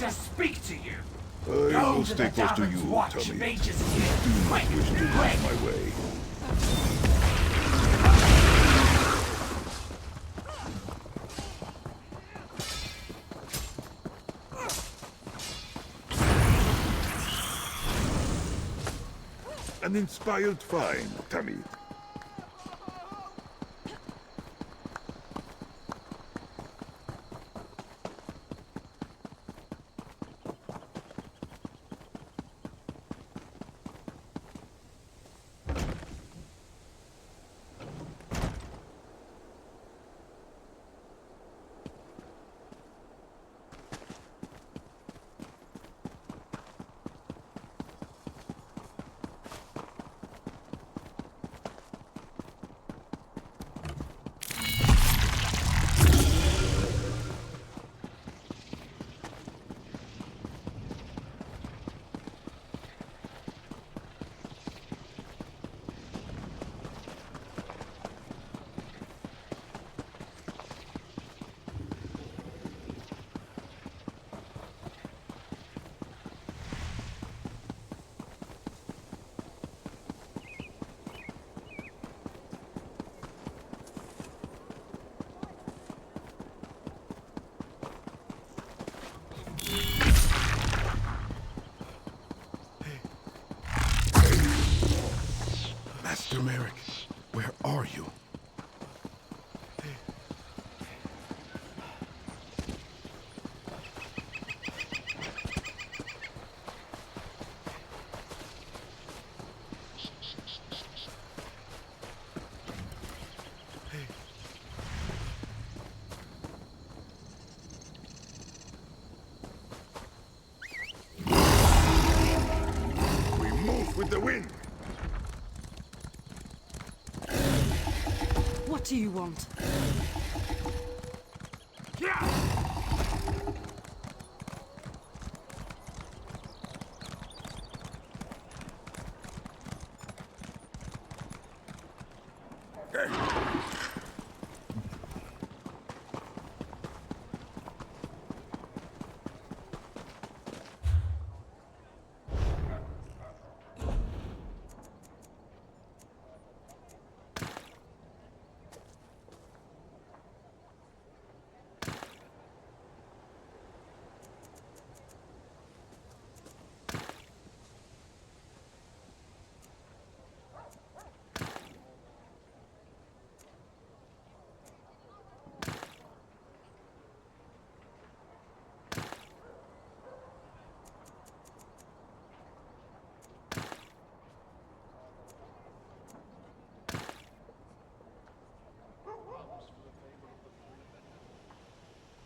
to speak to you. I will stay close to you, Watch Tommy. Mage's Do here. not wish to lose my way. An inspired find, Tommy. Master Merrick, where are you? We move with the wind. What do you want?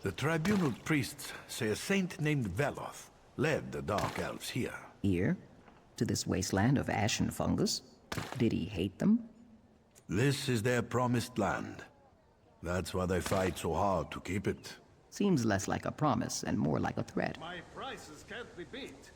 The tribunal priests say a saint named Veloth led the Dark Elves here. Here? To this wasteland of ash and fungus? Did he hate them? This is their promised land. That's why they fight so hard to keep it. Seems less like a promise and more like a threat. My prices can't be beat.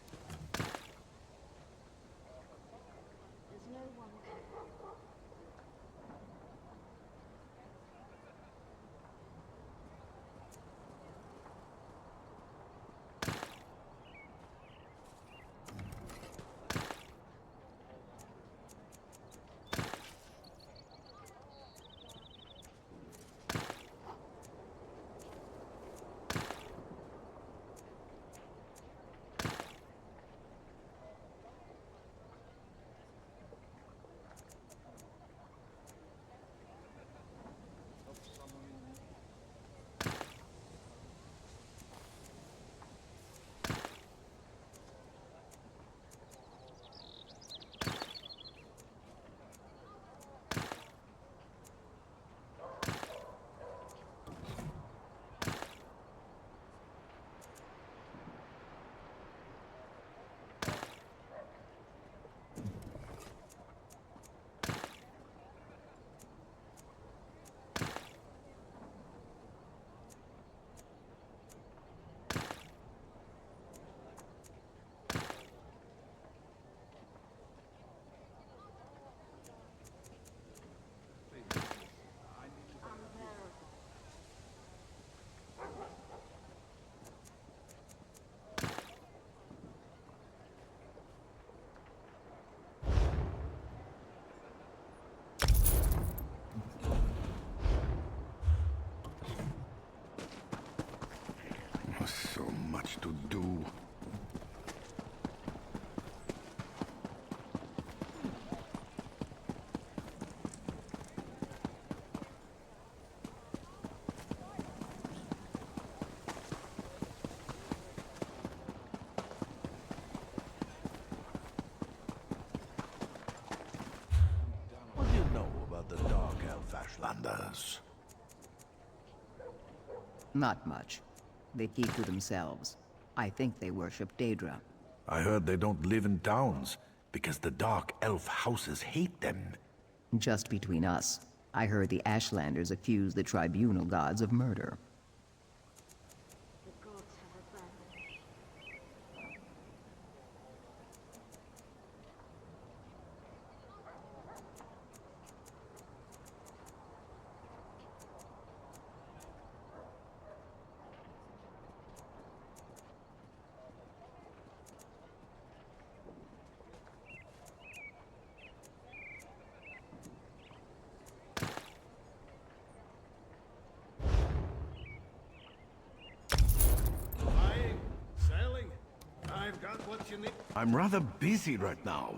Ashlanders? Not much. They keep to themselves. I think they worship Daedra. I heard they don't live in towns because the dark elf houses hate them. Just between us, I heard the Ashlanders accuse the tribunal gods of murder. The gods have abandoned me. Buying, selling. I've got what you need. I'm rather busy right now.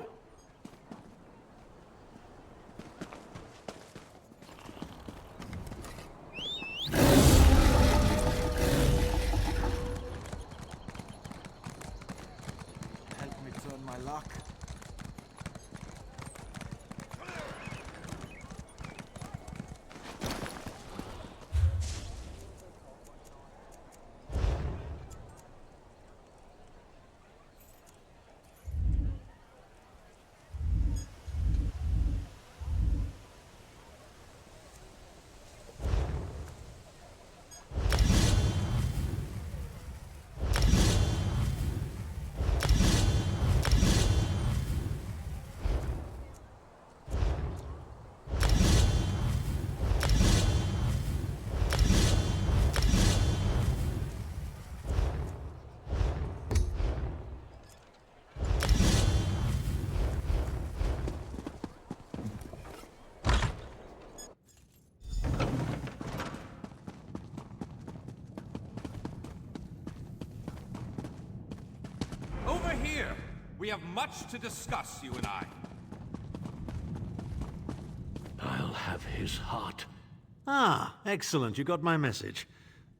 Help me turn my luck. Over here! We have much to discuss, you and I. I'll have his heart. Ah, excellent. You got my message.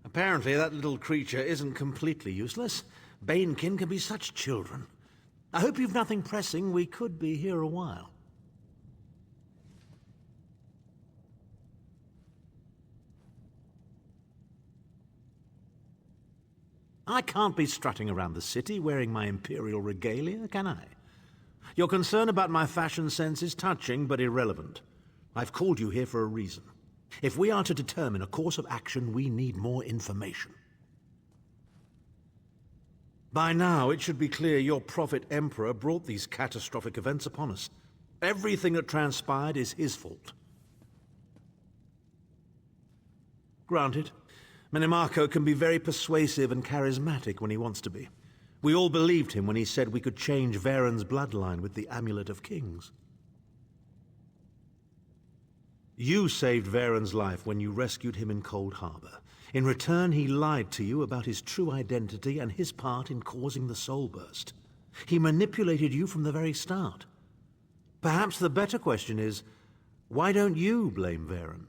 Apparently that little creature isn't completely useless. Banekin can be such children. I hope you've nothing pressing. We could be here a while. I can't be strutting around the city wearing my imperial regalia, can I? Your concern about my fashion sense is touching but irrelevant. I've called you here for a reason. If we are to determine a course of action, we need more information. By now, it should be clear your prophet Emperor brought these catastrophic events upon us. Everything that transpired is his fault. Granted, Menimarco can be very persuasive and charismatic when he wants to be. We all believed him when he said we could change Varen's bloodline with the Amulet of Kings. You saved Varen's life when you rescued him in Cold Harbor. In return, he lied to you about his true identity and his part in causing the Soul Burst. He manipulated you from the very start. Perhaps the better question is, why don't you blame Varen?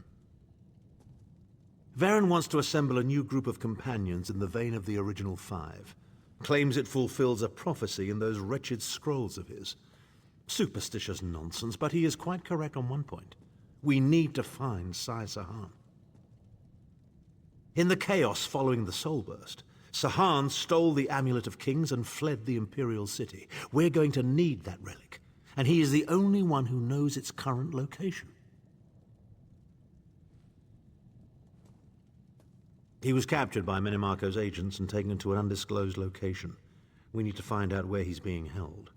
Varen wants to assemble a new group of companions in the vein of the original five. Claims it fulfills a prophecy in those wretched scrolls of his. Superstitious nonsense, but he is quite correct on one point. We need to find Sai Sahan. In the chaos following the Soul Burst, Sahan stole the Amulet of Kings and fled the Imperial City. We're going to need that relic, and he is the only one who knows its current location. He was captured by Menimarco's agents and taken to an undisclosed location. We need to find out where he's being held.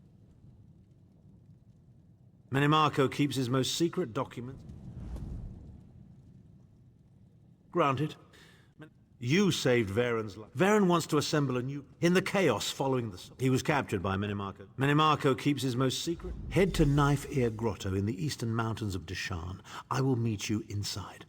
Menimarco keeps his most secret documents. Granted. You saved Varen's life. Varen wants to assemble a new... In the chaos following the... He was captured by Menimarco. Menimarco keeps his most secret... Head to Knife Ear Grotto in the eastern mountains of Deshan. I will meet you inside.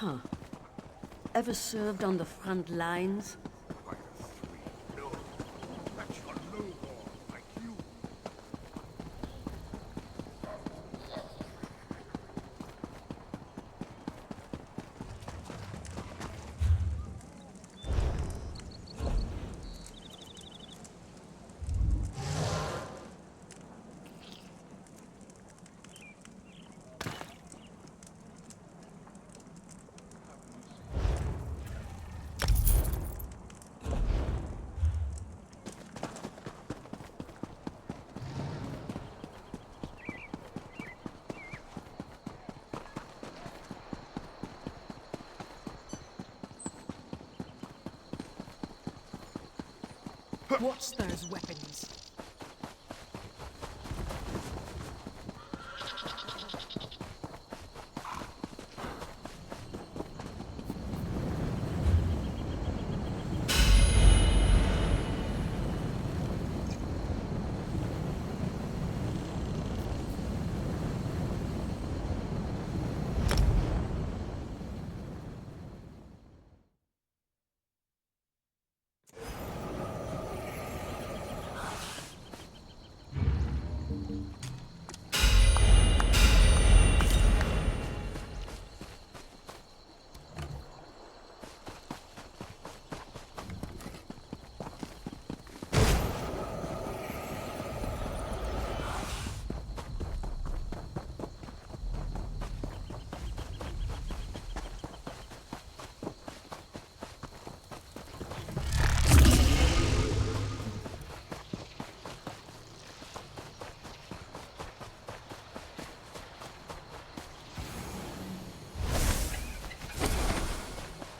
Huh. Ever served on the front lines? No, that's for no war like you. What's those weapons?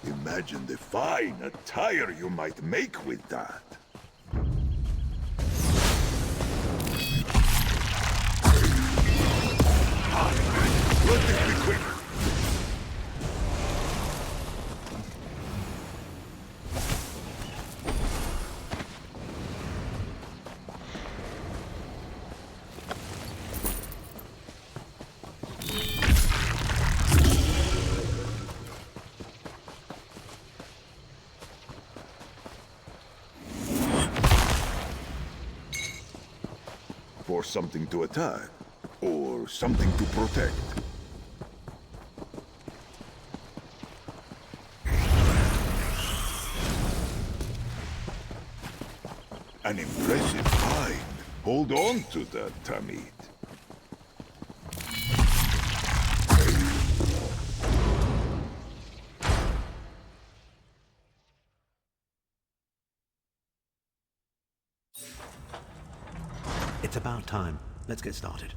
Imagine the fine attire you might make with that. Let this be quick. For something to attack, or something to protect. An impressive find. Hold on to that, Tamid. It's about time. Let's get started.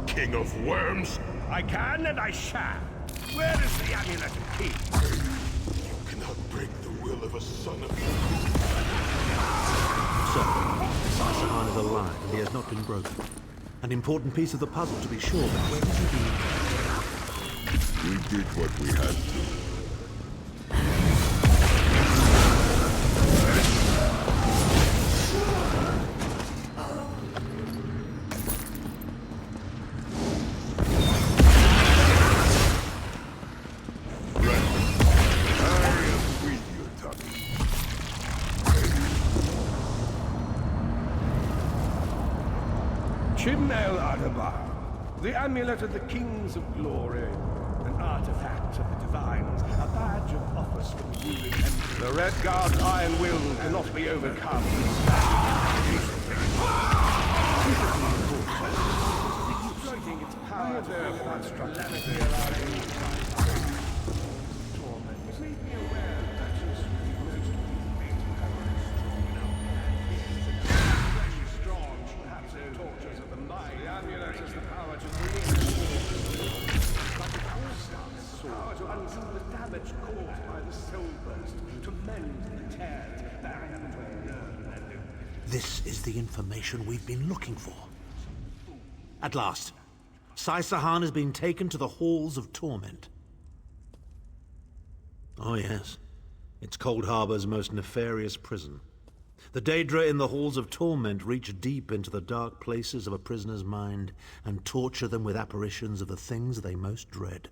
King of worms? I can and I shall. Where is the amulet of key? You cannot break the will of a son of... So, Sasahan is alive and he has not been broken. An important piece of the puzzle to be sure, but where has he been? We did what we had to. El Ardabar, the amulet of the kings of glory, an artifact of the divines, a badge of office for the ruling emperor. The Red Guard's iron will cannot be overcome. Exploiting its power to construct calamity around any torment. Please be aware that most strong, perhaps in tortures of the mind. The amulet has the power to create power to undo the damage caused by the soul burst, to mend the tears barrier between nerve and This is the information we've been looking for. At last, Sai-Sahan has been taken to the Halls of Torment. Oh yes, it's Cold Harbor's most nefarious prison. The Daedra in the Halls of Torment reach deep into the dark places of a prisoner's mind and torture them with apparitions of the things they most dread.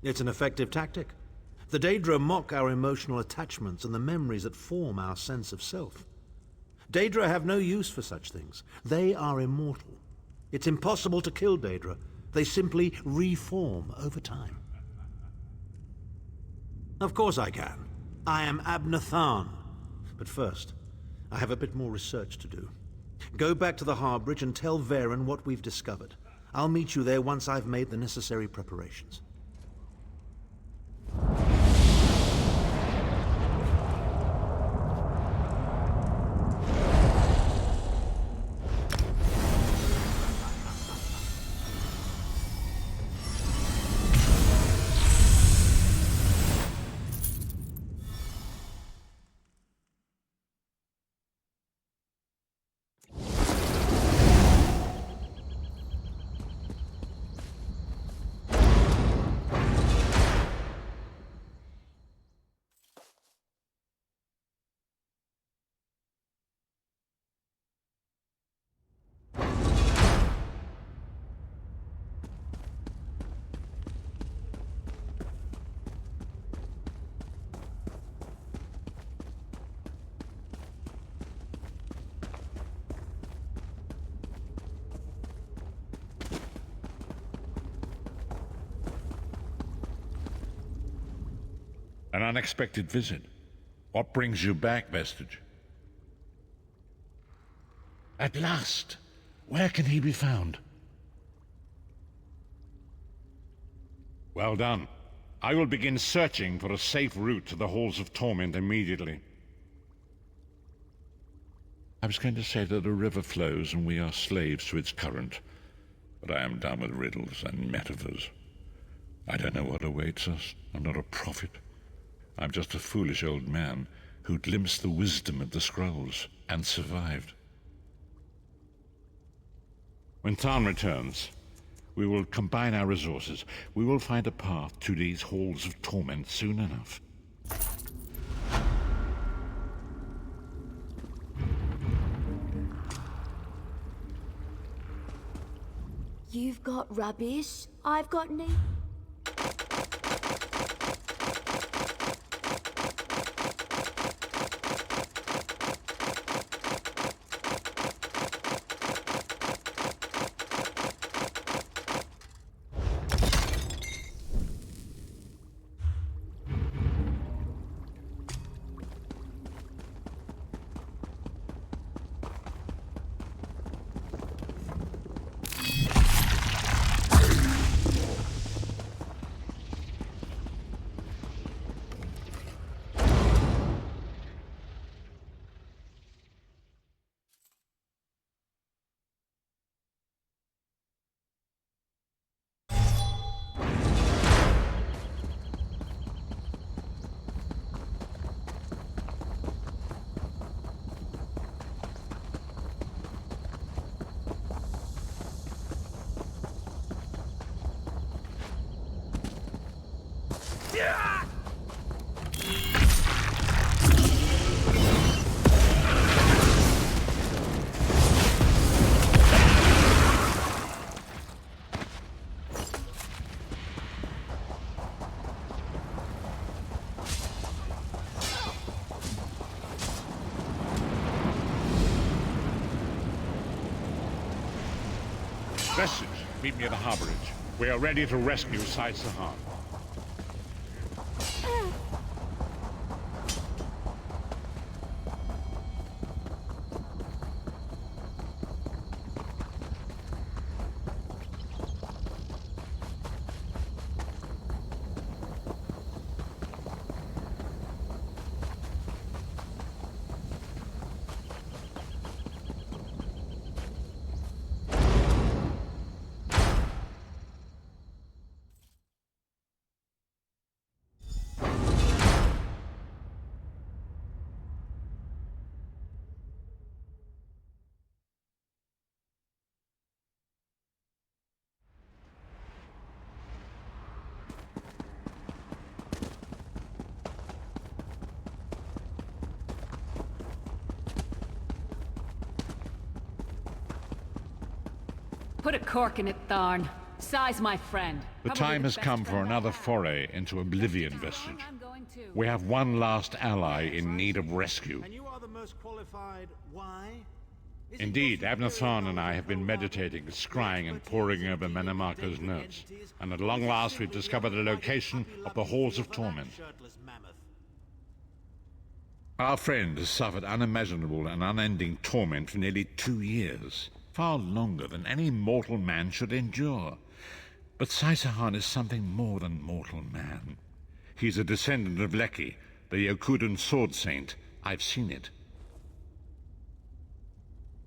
It's an effective tactic. The Daedra mock our emotional attachments and the memories that form our sense of self. Daedra have no use for such things. They are immortal. It's impossible to kill Daedra. They simply reform over time. Of course I can. I am Abnathan. But first, I have a bit more research to do. Go back to the Harborage and tell Varen what we've discovered. I'll meet you there once I've made the necessary preparations. An unexpected visit. What brings you back, Vestige? At last! Where can he be found? Well done. I will begin searching for a safe route to the Halls of Torment immediately. I was going to say that a river flows and we are slaves to its current, but I am done with riddles and metaphors. I don't know what awaits us. I'm not a prophet. I'm just a foolish old man who glimpsed the wisdom of the scrolls and survived. When Tarn returns, we will combine our resources. We will find a path to these Halls of Torment soon enough. You've got rubbish, I've got need. Vestige, meet me at the Harborage. We are ready to rescue Sai Sahan. Put a cork in it, Tharn. Sai's my friend. The time has come for another foray into Oblivion, Vestige. We have one last ally in need of rescue. And you are the most qualified. Why? Indeed, Abner Tharn and I have been meditating, scrying, and poring over Manamako's notes. And at long last we've discovered the location of the Halls of Torment. Our friend has suffered unimaginable and unending torment for nearly 2 years. Far longer than any mortal man should endure. But Sai Sahan is something more than mortal man. He's a descendant of Leki, the Yokudan sword saint. I've seen it.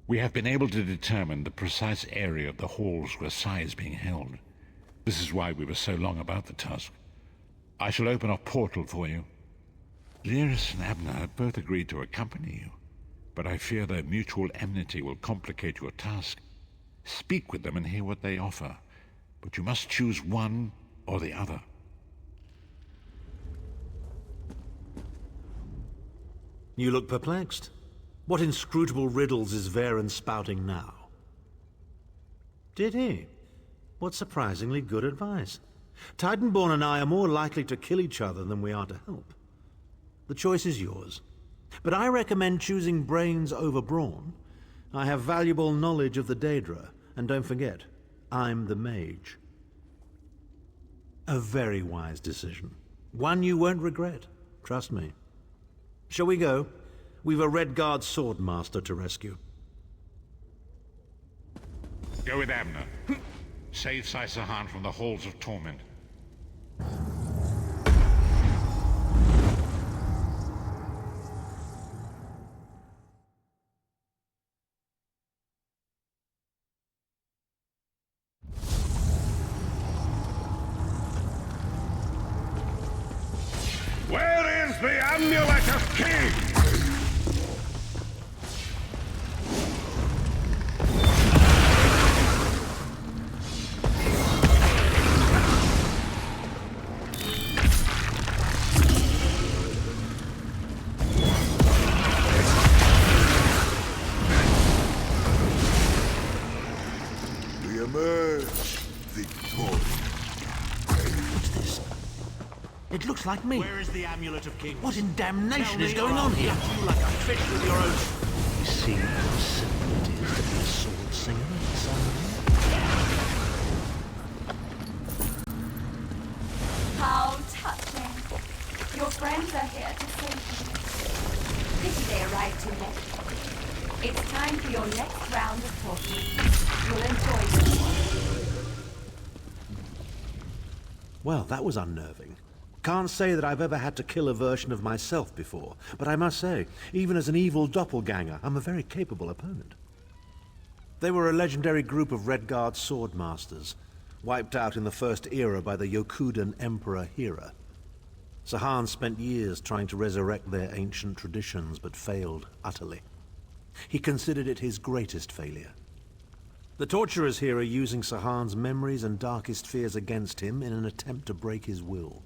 We have been able to determine the precise area of the halls where Sai is being held. This is why we were so long about the task. I shall open a portal for you. Lyris and Abner have both agreed to accompany you, but I fear their mutual enmity will complicate your task. Speak with them and hear what they offer, but you must choose one or the other. You look perplexed. What inscrutable riddles is Varen spouting now? Did he? What surprisingly good advice. Titanborn and I are more likely to kill each other than we are to help. The choice is yours. But I recommend choosing brains over brawn. I have valuable knowledge of the Daedra, and don't forget, I'm the mage. A very wise decision. One you won't regret. Trust me. Shall we go? We've a Redguard swordmaster to rescue. Go with Abner. Save Sai Sahan from the Halls of Torment. Where is the Amulet of Kings? We emerge victorious. What's this? It looks like me. Where is the Amulet of Kings? What in damnation is going on here? You like a fish with your own... You see how simple it is to be a sword singer, son? How touching. Your friends are here to save you. Pity they arrived too late. It's time for your next round of talking. You'll enjoy this one. Well, that was unnerving. Can't say that I've ever had to kill a version of myself before, but I must say, even as an evil doppelganger, I'm a very capable opponent. They were a legendary group of Redguard swordmasters, wiped out in the First Era by the Yokudan Emperor Hera. Sahan spent years trying to resurrect their ancient traditions, but failed utterly. He considered it his greatest failure. The torturers here are using Sahan's memories and darkest fears against him in an attempt to break his will.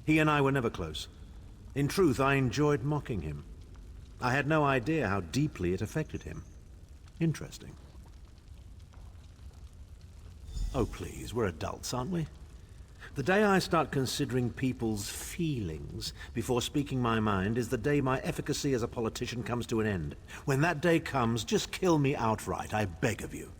He and I were never close. In truth, I enjoyed mocking him. I had no idea how deeply it affected him. Interesting. Oh, please, we're adults, aren't we? The day I start considering people's feelings before speaking my mind is the day my efficacy as a politician comes to an end. When that day comes, just kill me outright, I beg of you.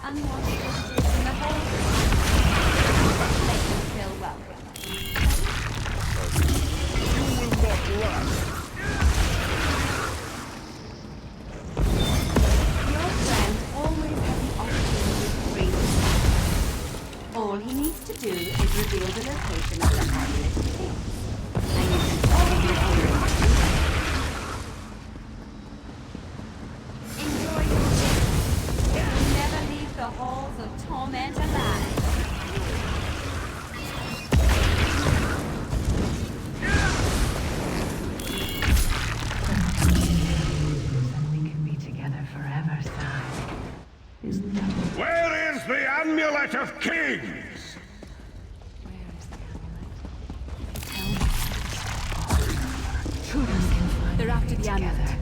unwanted visitors in the halls. Make them feel welcome. You will not last. Your friend always has the opportunity to freedom. All he needs to do is reveal the location of the amulet of kings. And you can probably hear it. Enjoy your day. You'll never leave the halls of torment alive. We can be together forever, Si. Isn't that what... Where is the Amulet of Kings? Where is the amulet? Tell me. Children can find They're after the amulet. together.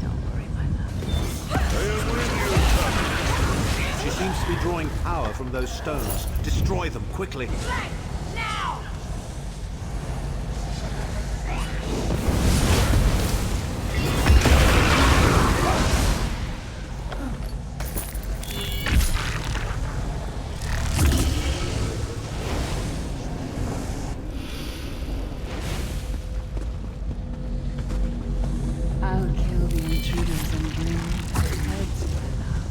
Don't worry, my love. I am with you, son. She seems to be drawing power from those stones. Destroy them quickly. Now! I'll kill the intruders and bring their heads, my love.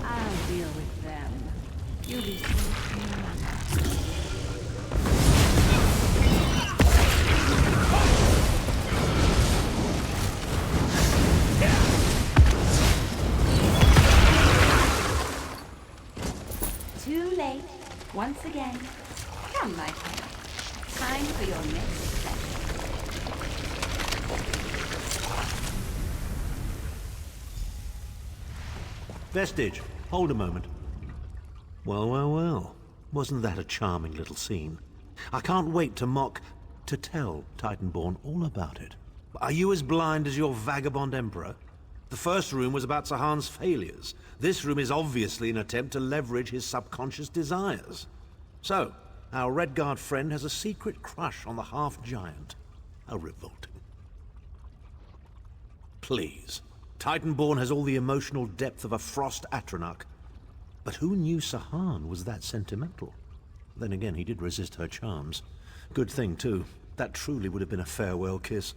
I'll deal with them. You'll be safe here. Too late. Once again. Come, my friend. Time for your next session. Vestige, hold a moment. Well, well, well. Wasn't that a charming little scene? I can't wait to tell Titanborn all about it. Are you as blind as your vagabond emperor? The first room was about Sahan's failures. This room is obviously an attempt to leverage his subconscious desires. So, our Redguard friend has a secret crush on the half-giant. How revolting. Please. Titanborn has all the emotional depth of a Frost Atronach. But who knew Sahan was that sentimental? Then again, he did resist her charms. Good thing, too. That truly would have been a farewell kiss.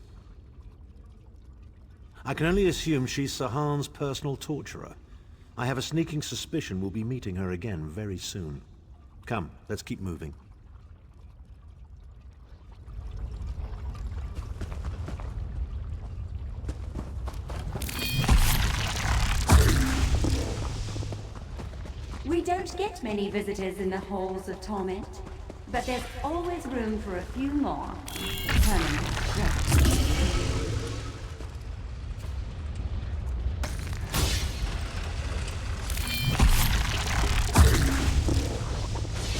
I can only assume she's Sahan's personal torturer. I have a sneaking suspicion we'll be meeting her again very soon. Come, let's keep moving. We don't get many visitors in the halls of torment, but there's always room for a few more. Permanent residents.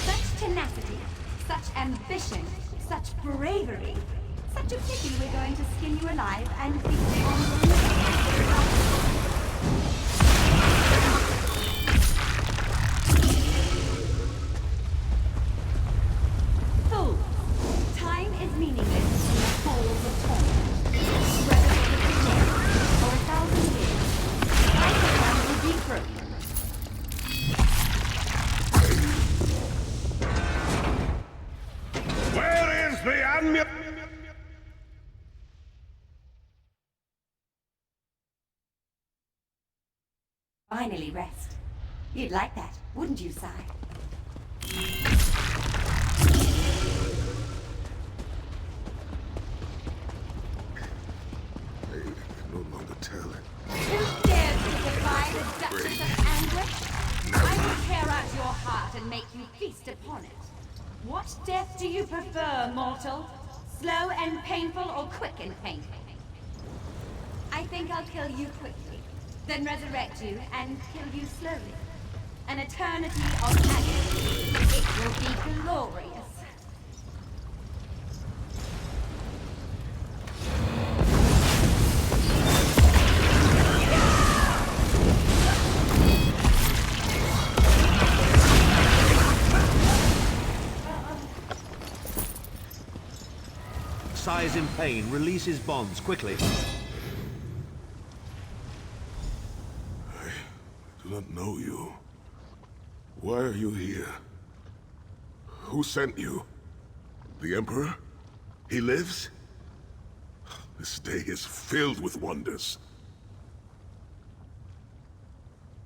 Such tenacity, such ambition, such bravery. Such a pity we're going to skin you alive and feed you on the Fools! Time is meaningless in the halls of torment. Whether it is a day or 1,000 years, Titan will be through. Where is the amulet? Finally rest. You'd like that, wouldn't you, Si? I can no longer tell. Who dares to defy the Duchess of Anguish? and make you feast upon it. What death do you prefer, mortal? Slow and painful or quick and painful? I think I'll kill you quickly, then resurrect you and kill you slowly. An eternity of agony. It will be glorious. Sai is in pain. Release his bonds, quickly. I do not know you. Why are you here? Who sent you? The Emperor? He lives? This day is filled with wonders.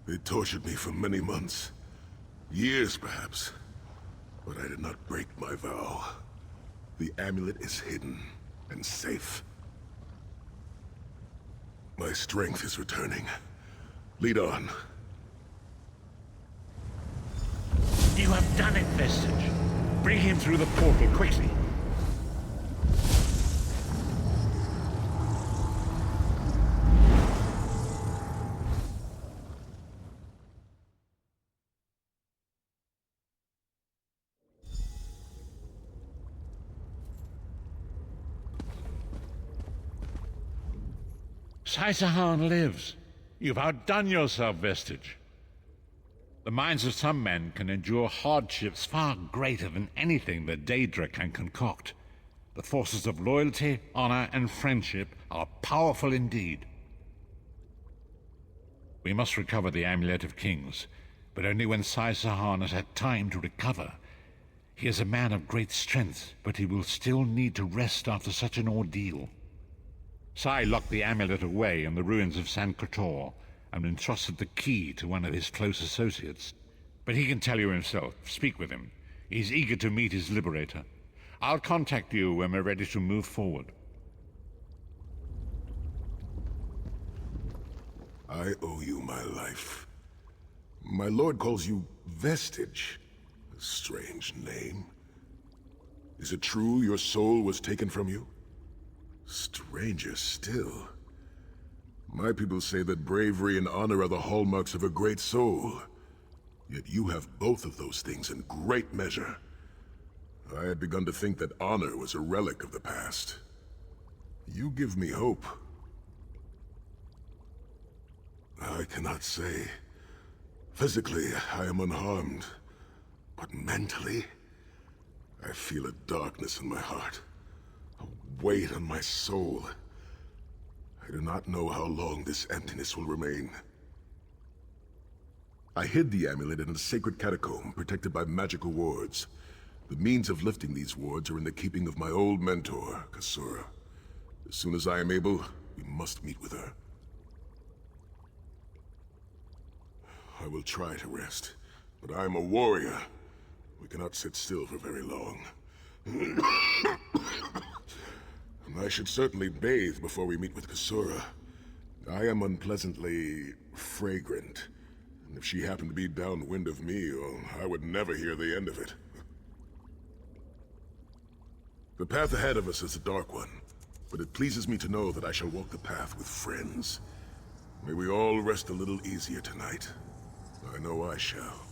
They tortured me for many months. Years, perhaps. But I did not break my vow. The amulet is hidden and safe. My strength is returning. Lead on. You have done it, Vestige. Bring him through the portal quickly. Sai-Sahan lives. You've outdone yourself, Vestige. The minds of some men can endure hardships far greater than anything the Daedra can concoct. The forces of loyalty, honor, and friendship are powerful indeed. We must recover the Amulet of Kings, but only when Sai-Sahan has had time to recover. He is a man of great strength, but he will still need to rest after such an ordeal. Sai locked the amulet away in the ruins of San Kotor and entrusted the key to one of his close associates. But he can tell you himself. Speak with him. He's eager to meet his liberator. I'll contact you when we're ready to move forward. I owe you my life. My lord calls you Vestige. A strange name. Is it true your soul was taken from you? Stranger still. My people say that bravery and honor are the hallmarks of a great soul. Yet you have both of those things in great measure. I had begun to think that honor was a relic of the past. You give me hope. I cannot say. Physically, I am unharmed. But mentally, I feel a darkness in my heart. A weight on my soul. I do not know how long this emptiness will remain. I hid the amulet in a sacred catacomb protected by magical wards. The means of lifting these wards are in the keeping of my old mentor, Kasura. As soon as I am able, we must meet with her. I will try to rest, but I am a warrior. We cannot sit still for very long. I should certainly bathe before we meet with Kasura. I am unpleasantly fragrant, and if she happened to be downwind of me, well, I would never hear the end of it. The path ahead of us is a dark one, but it pleases me to know that I shall walk the path with friends. May we all rest a little easier tonight. I know I shall.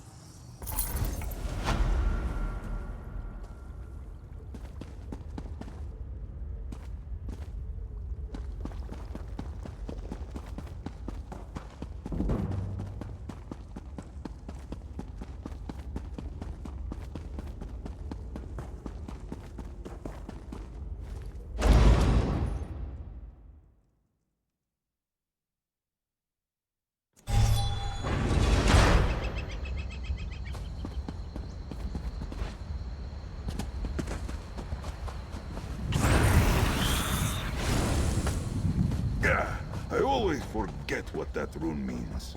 I always forget what that rune means.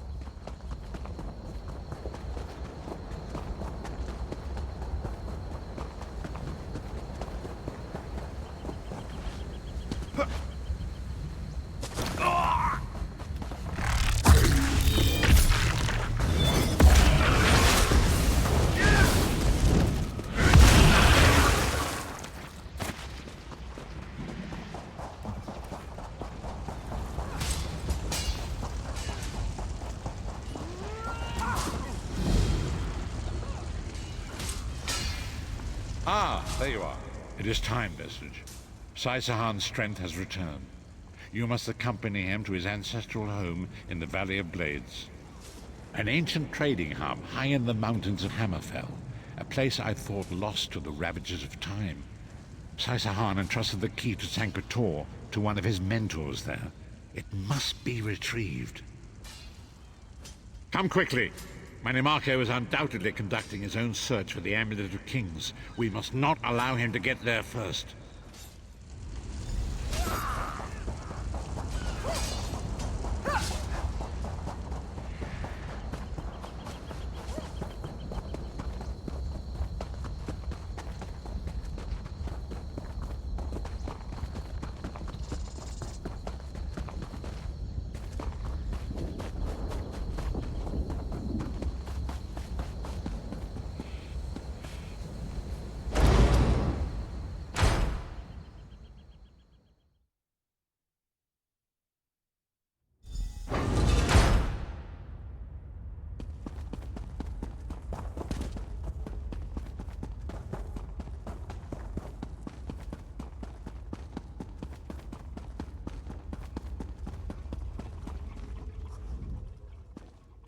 Ah, there you are. It is time, Vestige. Saisahan's strength has returned. You must accompany him to his ancestral home in the Valley of Blades. An ancient trading hub high in the mountains of Hammerfell. A place I thought lost to the ravages of time. Saisahan entrusted the key to Sanktor to one of his mentors there. It must be retrieved. Come quickly! My Nimarcho is undoubtedly conducting his own search for the Amulet of Kings. We must not allow him to get there first.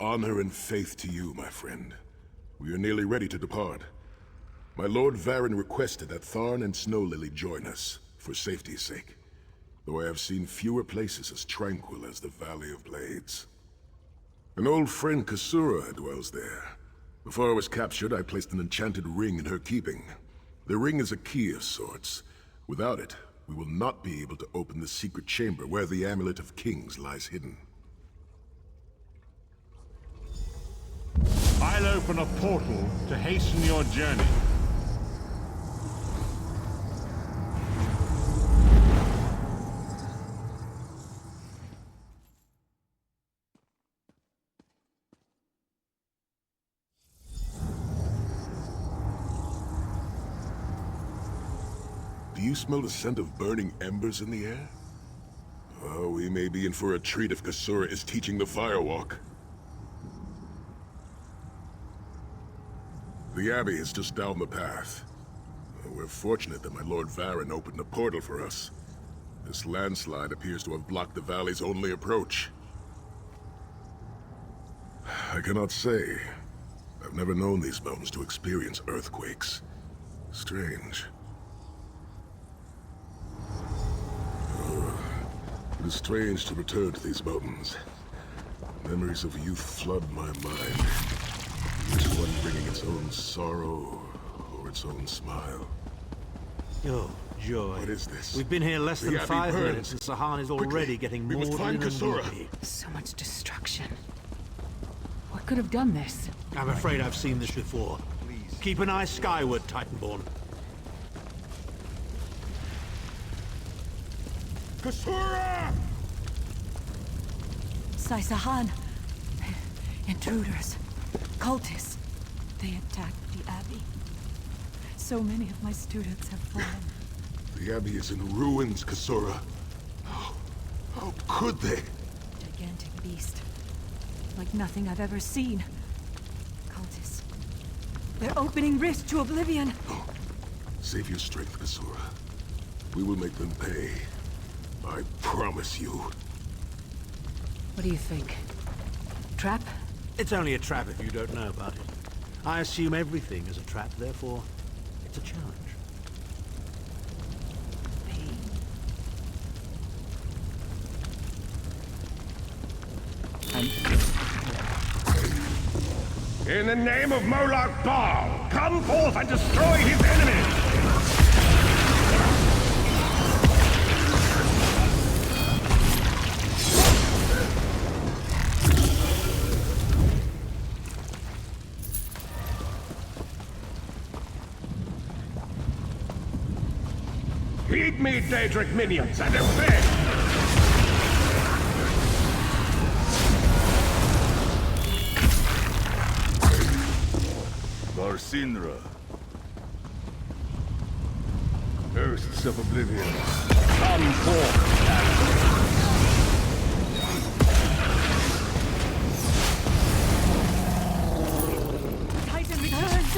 Honor and faith to you, my friend. We are nearly ready to depart. My Lord Varen requested that Tharn and Snow Lily join us, for safety's sake. Though I have seen fewer places as tranquil as the Valley of Blades. An old friend, Kasura, dwells there. Before I was captured, I placed an enchanted ring in her keeping. The ring is a key of sorts. Without it, we will not be able to open the secret chamber where the Amulet of Kings lies hidden. I'll open a portal to hasten your journey. Do you smell the scent of burning embers in the air? Oh, we may be in for a treat if Kasura is teaching the firewalk. The Abbey is just down the path. We're fortunate that my Lord Varen opened a portal for us. This landslide appears to have blocked the valley's only approach. I cannot say. I've never known these mountains to experience earthquakes. Strange. It is strange to return to these mountains. Memories of youth flood my mind. Each one bringing its own sorrow or its own smile. Oh, joy. What is this? We've been here less than The Abbey 5 burns. minutes and Sahan is already Quickly, getting we more must find Kasura. So much destruction. What could have done this? I'm afraid I've seen this before. Please. Keep an eye skyward, Titanborn. Kasura! Saisahan. Intruders. Cultists. They attacked the Abbey. So many of my students have fallen. The Abbey is in ruins, Kasura. How could they? Gigantic beast. Like nothing I've ever seen. Cultists. They're opening rifts to oblivion. Oh. Save your strength, Kasura. We will make them pay. I promise you. What do you think? Trap? It's only a trap if you don't know about it. I assume everything is a trap, therefore, it's a challenge. In the name of Molag Bal, come forth and destroy his enemies! Heed me, Daedric minions, and obey! Barsinra. Hosts of Oblivion, come forth! Titan returns!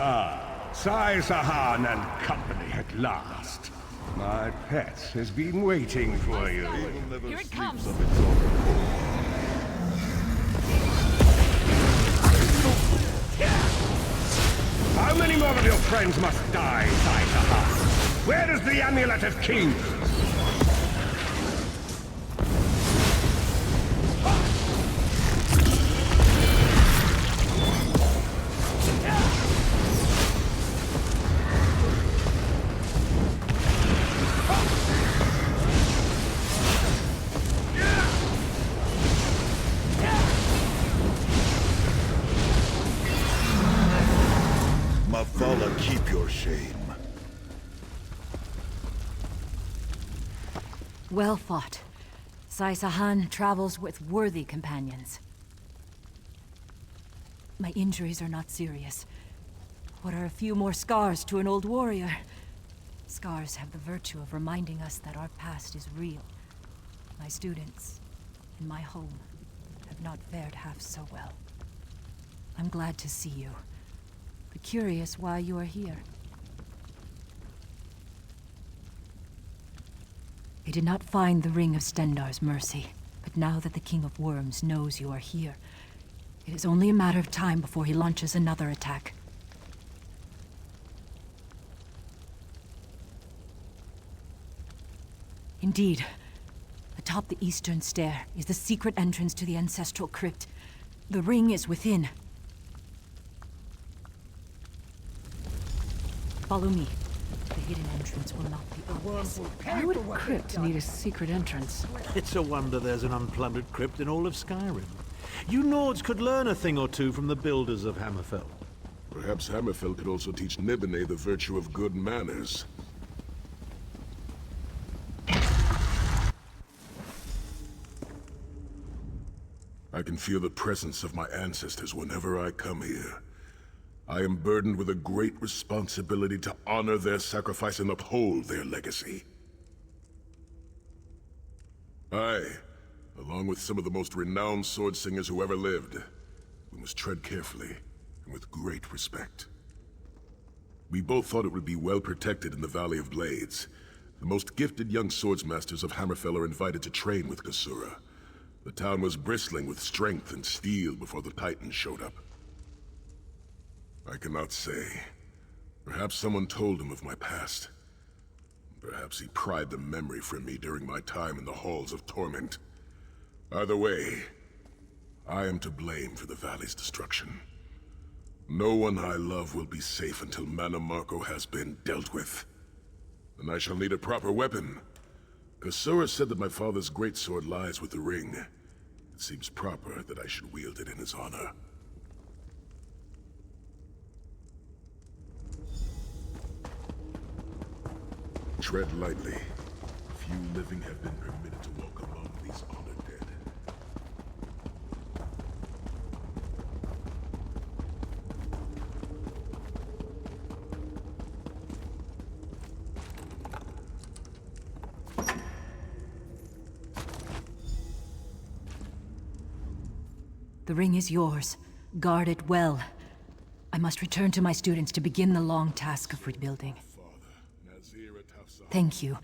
Sai Sahan and company at last. My pet has been waiting for you. Here it comes! How many more of your friends must die, Sai Sahan? Where is the Amulet of Kings? Mafala, keep your shame. Well fought. Sai Sahan travels with worthy companions. My injuries are not serious. What are a few more scars to an old warrior? Scars have the virtue of reminding us that our past is real. My students, and my home, have not fared half so well. I'm glad to see you, but curious why you are here. I did not find the Ring of Stendarr's mercy, but now that the King of Worms knows you are here, it is only a matter of time before he launches another attack. Indeed, atop the eastern stair is the secret entrance to the ancestral crypt. The ring is within. Follow me. The hidden entrance will not be obvious. Why would a crypt need a secret entrance? It's a wonder there's an unplundered crypt in all of Skyrim. You Nords could learn a thing or two from the builders of Hammerfell. Perhaps Hammerfell could also teach Nibene the virtue of good manners. I can feel the presence of my ancestors whenever I come here. I am burdened with a great responsibility to honor their sacrifice and uphold their legacy. I, along with some of the most renowned sword singers who ever lived, we must tread carefully and with great respect. We both thought it would be well protected in the Valley of Blades. The most gifted young swordsmasters of Hammerfell are invited to train with Kasura. The town was bristling with strength and steel before the Titans showed up. I cannot say. Perhaps someone told him of my past. Perhaps he pried the memory from me during my time in the Halls of Torment. Either way, I am to blame for the valley's destruction. No one I love will be safe until Mannimarco has been dealt with. And I shall need a proper weapon. Kasura said that my father's greatsword lies with the ring. It seems proper that I should wield it in his honor. Tread lightly. Few living have been permitted to walk among these honored dead. The ring is yours. Guard it well. I must return to my students to begin the long task of rebuilding. Thank you,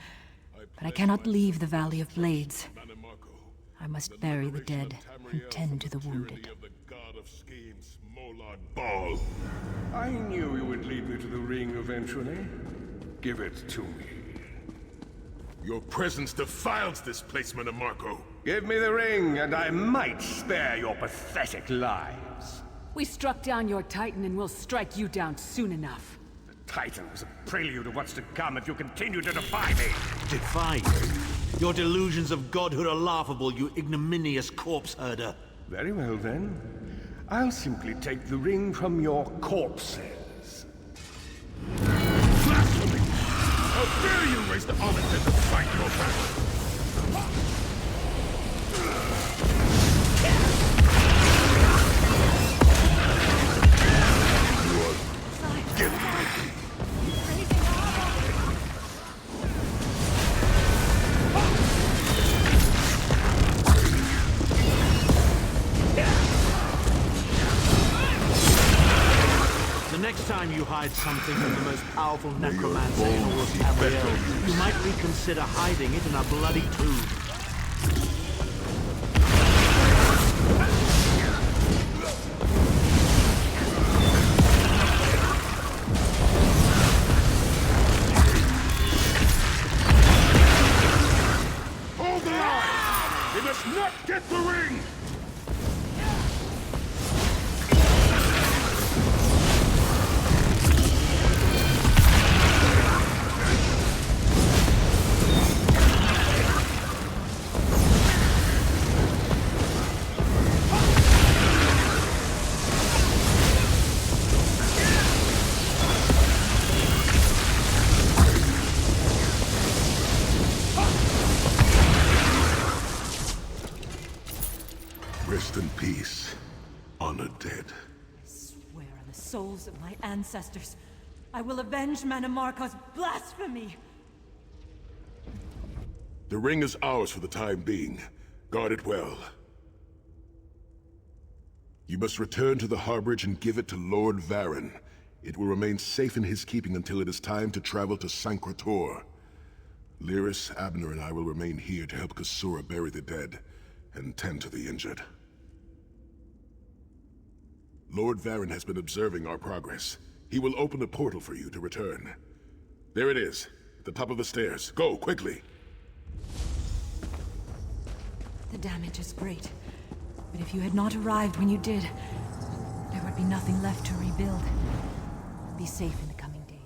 but I cannot leave the Valley of Blades. I must bury the dead and tend to the wounded. I knew you would lead me to the ring eventually. Give it to me. Your presence defiles this place, Mannimarco. Give me the ring, and I might spare your pathetic lives. We struck down your Titan and we'll strike you down soon enough. The Titan was a prelude of what's to come if you continue to defy me. Defy you? Your delusions of godhood are laughable, you ignominious corpse herder. Very well, then. I'll simply take the ring from your corpses. Blasphemy! How dare you raise the Armitage to fight your battle! The next Next time you hide something from the most powerful necromancer in all of Tamriel, you might reconsider hiding it in a bloody tomb. Hold the line! They must not get the ring! Rest in peace, honor dead. I swear on the souls of my ancestors, I will avenge Manamarco's blasphemy! The ring is ours for the time being. Guard it well. You must return to the Harborage and give it to Lord Varen. It will remain safe in his keeping until it is time to travel to Sancrator. Lyris, Abner, and I will remain here to help Kasura bury the dead and tend to the injured. Lord Varen has been observing our progress. He will open a portal for you to return. There it is, at the top of the stairs. Go, quickly! The damage is great, but if you had not arrived when you did, there would be nothing left to rebuild. Be safe in the coming days.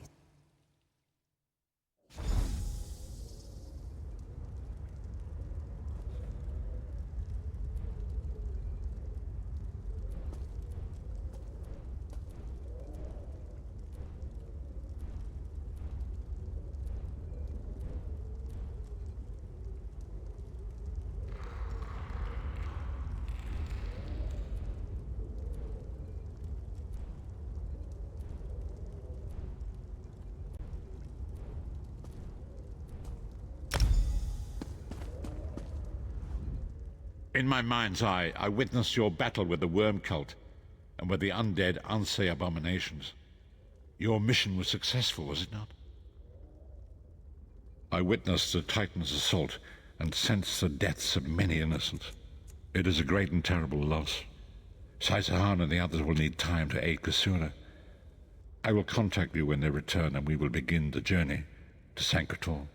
In my mind's eye, I witnessed your battle with the worm cult and with the undead Unsay abominations. Your mission was successful, was it not? I witnessed the Titan's assault and sensed the deaths of many innocents. It is a great and terrible loss. Saisahan and the others will need time to aid Kasura. I will contact you when they return and we will begin the journey to Sancrator.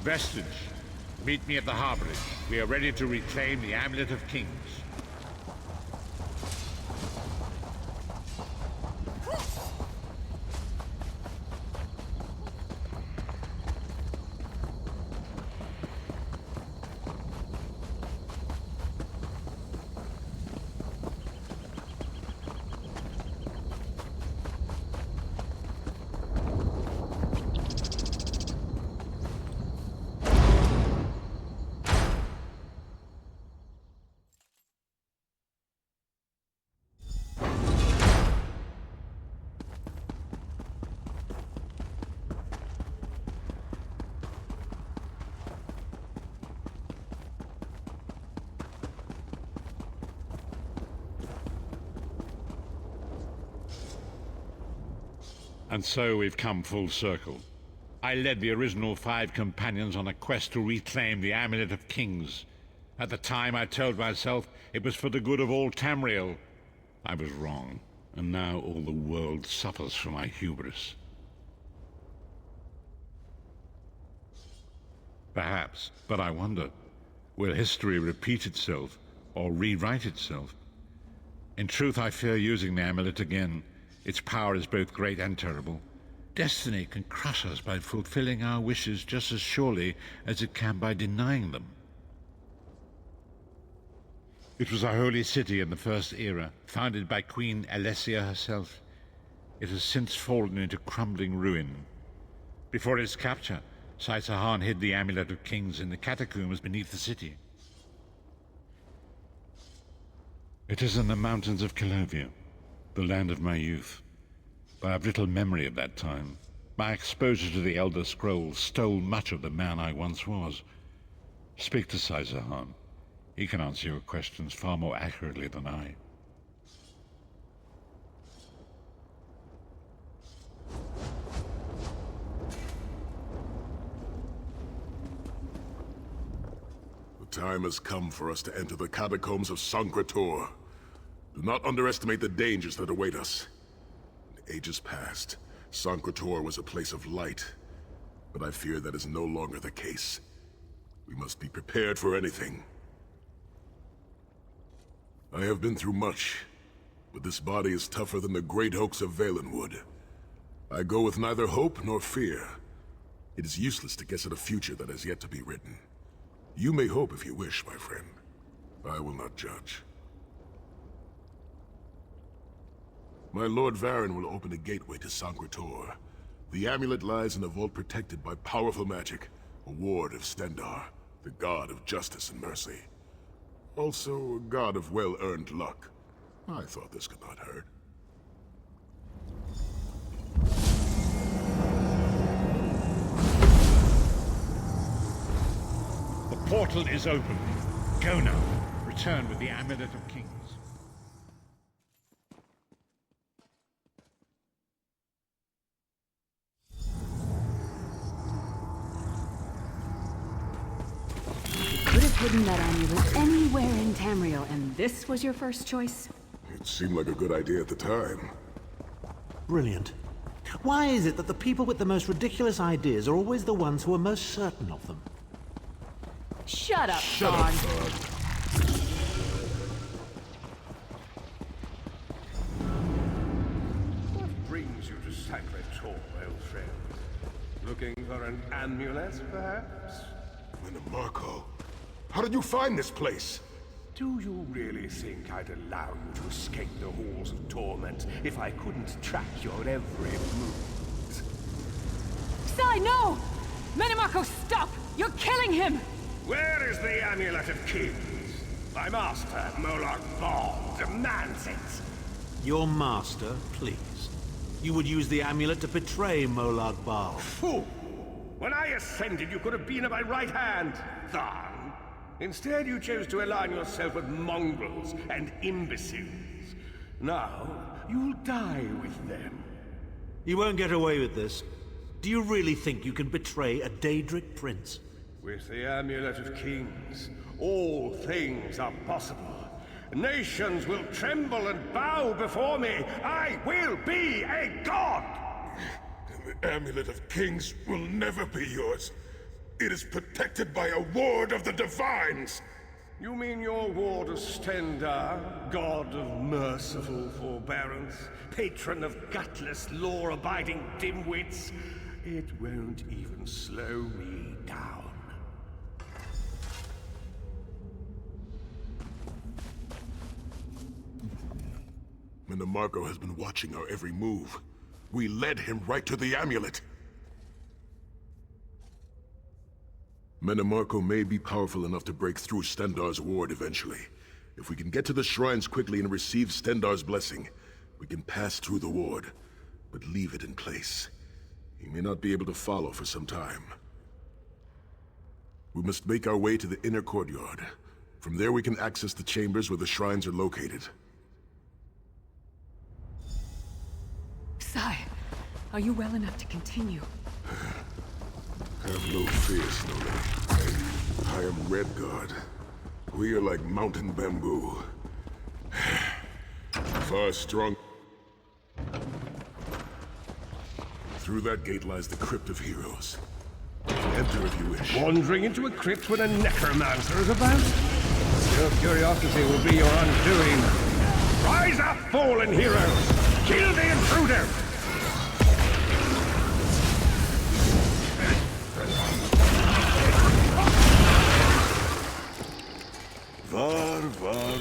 Vestige, meet me at the Harborage. We are ready to reclaim the Amulet of Kings. And so we've come full circle. I led the original 5 companions on a quest to reclaim the Amulet of Kings. At the time, I told myself it was for the good of all Tamriel. I was wrong, and now all the world suffers from my hubris. Perhaps, but I wonder, will history repeat itself, or rewrite itself? In truth, I fear using the amulet again. Its power is both great and terrible. Destiny can crush us by fulfilling our wishes just as surely as it can by denying them. It was a holy city in the First Era, founded by Queen Alessia herself. It has since fallen into crumbling ruin. Before its capture, Saitahan hid the Amulet of Kings in the catacombs beneath the city. It is in the mountains of Calovia, the land of my youth. I have little memory of that time. My exposure to the Elder Scrolls stole much of the man I once was. Speak to Saitahan. He can answer your questions far more accurately than I. The time has come for us to enter the catacombs of Sancre-Tor. Do not underestimate the dangers that await us. In ages past, Sancre-Tor was a place of light, but I fear that is no longer the case. We must be prepared for anything. I have been through much, but this body is tougher than the great oaks of Valenwood. I go with neither hope nor fear. It is useless to guess at a future that has yet to be written. You may hope if you wish, my friend. I will not judge. My Lord Varen will open a gateway to Sancre-Tor. The amulet lies in a vault protected by powerful magic, a ward of Stendarr, the god of justice and mercy. Also, a god of well-earned luck. I thought this could not hurt. The portal is open. Go now. Return with the Amulet of Kings. Could have hidden that amulet anywhere in Tamriel, and this was your first choice? It seemed like a good idea at the time. Brilliant. Why is it that the people with the most ridiculous ideas are always the ones who are most certain of them? Shut up, Shut Thorn. up, Thorn. What brings you to Sancre-Tor, old friend? Looking for an amulet, perhaps? Marco, how did you find this place? Do you really think I'd allow you to escape the halls of torment if I couldn't track your every move? Sai, no! Menimarco, stop! You're killing him! Where is the Amulet of Kings? My master, Molag Bal, demands it! Your master, please. You would use the amulet to betray Molag Bal. Fool! When I ascended, you could have been at my right hand, Tharn. Instead, you chose to align yourself with mongrels and imbeciles. Now, you'll die with them. You won't get away with this. Do you really think you can betray a Daedric prince? With the Amulet of Kings, all things are possible. Nations will tremble and bow before me. I will be a god! The Amulet of Kings will never be yours. It is protected by a ward of the Divines. You mean your ward of Stendarr, god of merciful forbearance, patron of gutless, law-abiding dimwits? It won't even slow me down. Menimarco has been watching our every move. We led him right to the amulet. Menimarco may be powerful enough to break through Stendarr's ward eventually. If we can get to the shrines quickly and receive Stendarr's blessing, we can pass through the ward, but leave it in place. He may not be able to follow for some time. We must make our way to the inner courtyard. From there we can access the chambers where the shrines are located. Sai, Are you well enough to continue? Have no fear, Snowlake. I am Red Guard. We are like mountain bamboo. Far strong. Through that gate lies the Crypt of Heroes. Enter if you wish. Wandering into a crypt when a necromancer is about? Your curiosity will be your undoing. Rise up, fallen heroes! Kill the intruder! Var.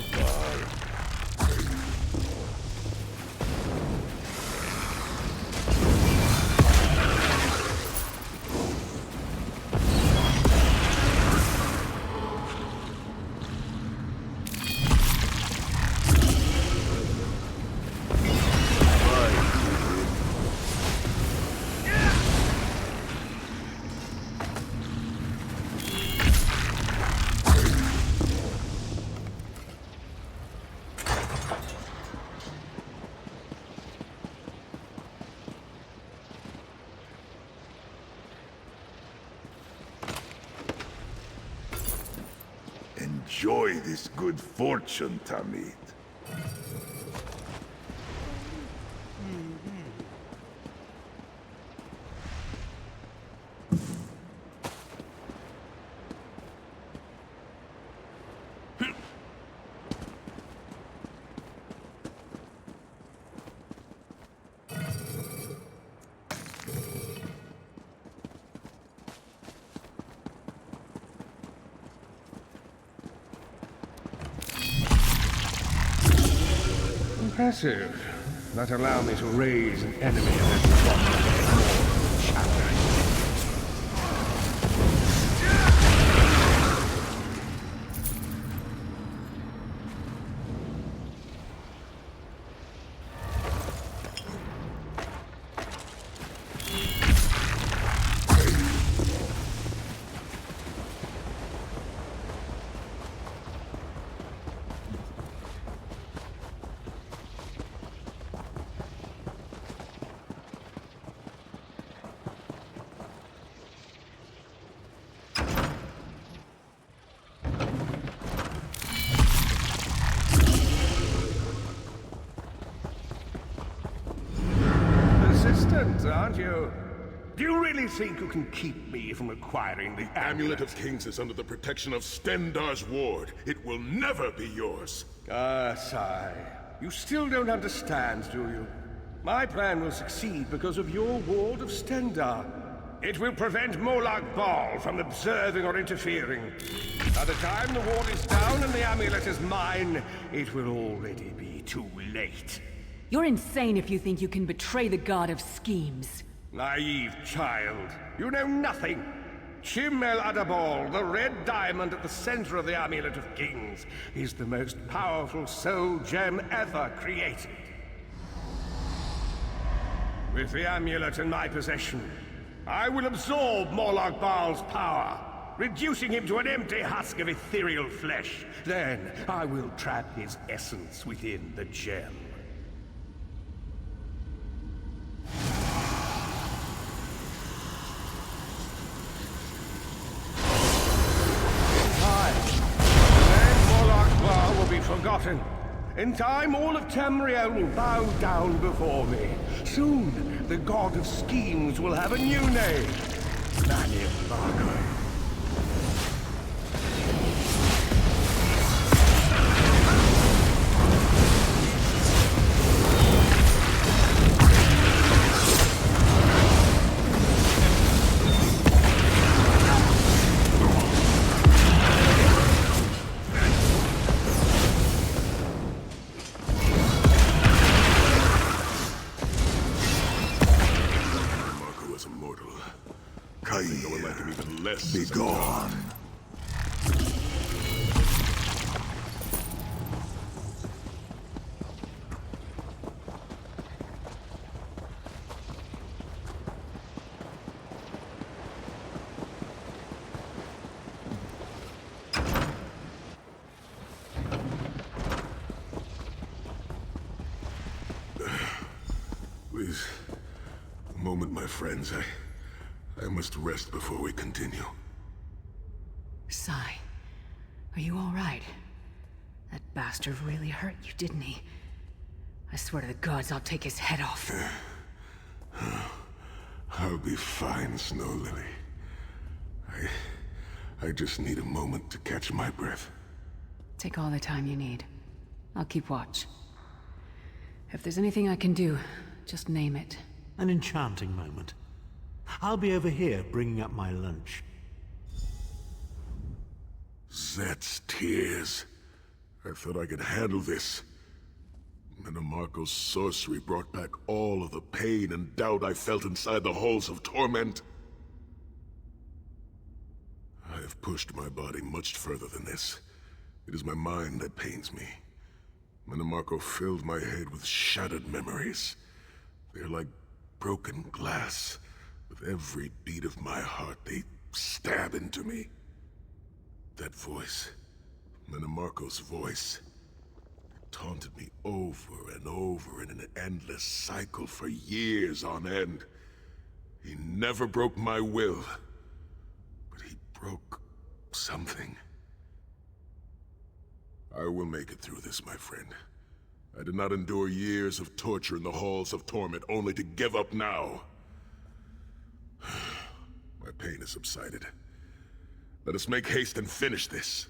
Enjoy this good fortune, Tamid. Impressive. That allow me to raise an enemy of this chapter. Aren't you? Do you really think you can keep me from acquiring the Amulet of Kings is under the protection of Stendarr's ward. It will never be yours. Ah, sigh. You still don't understand, do you? My plan will succeed because of your ward of Stendarr. It will prevent Molag Bal from observing or interfering. By the time the ward is down and the amulet is mine, it will already be too late. You're insane if you think you can betray the god of schemes. Naive child. You know nothing. Shim El Adabal, the red diamond at the center of the Amulet of Kings, is the most powerful soul gem ever created. With the amulet in my possession, I will absorb Molag Bal's power, reducing him to an empty husk of ethereal flesh. Then I will trap his essence within the gem. Forgotten. In time, all of Tamriel will bow down before me. Soon, the god of schemes will have a new name. Manimbargo. Be gone. moment, my friends. I must rest before we continue. Sai, are you all right? That bastard really hurt you, didn't he? I swear to the gods, I'll take his head off. I'll be fine, Snow Lily. I just need a moment to catch my breath. Take all the time you need. I'll keep watch. If there's anything I can do, just name it. An enchanting moment. I'll be over here bringing up my lunch. Zet's tears. I thought I could handle this. Minimarco's sorcery brought back all of the pain and doubt I felt inside the halls of torment. I have pushed my body much further than this. It is my mind that pains me. Minimarco filled my head with shattered memories. They're like broken glass. With every beat of my heart, they stab into me. That voice, Minimarco's voice, it taunted me over and over in an endless cycle for years on end. He never broke my will, but he broke something. I will make it through this, my friend. I did not endure years of torture in the halls of torment only to give up now. My pain has subsided. Let us make haste and finish this.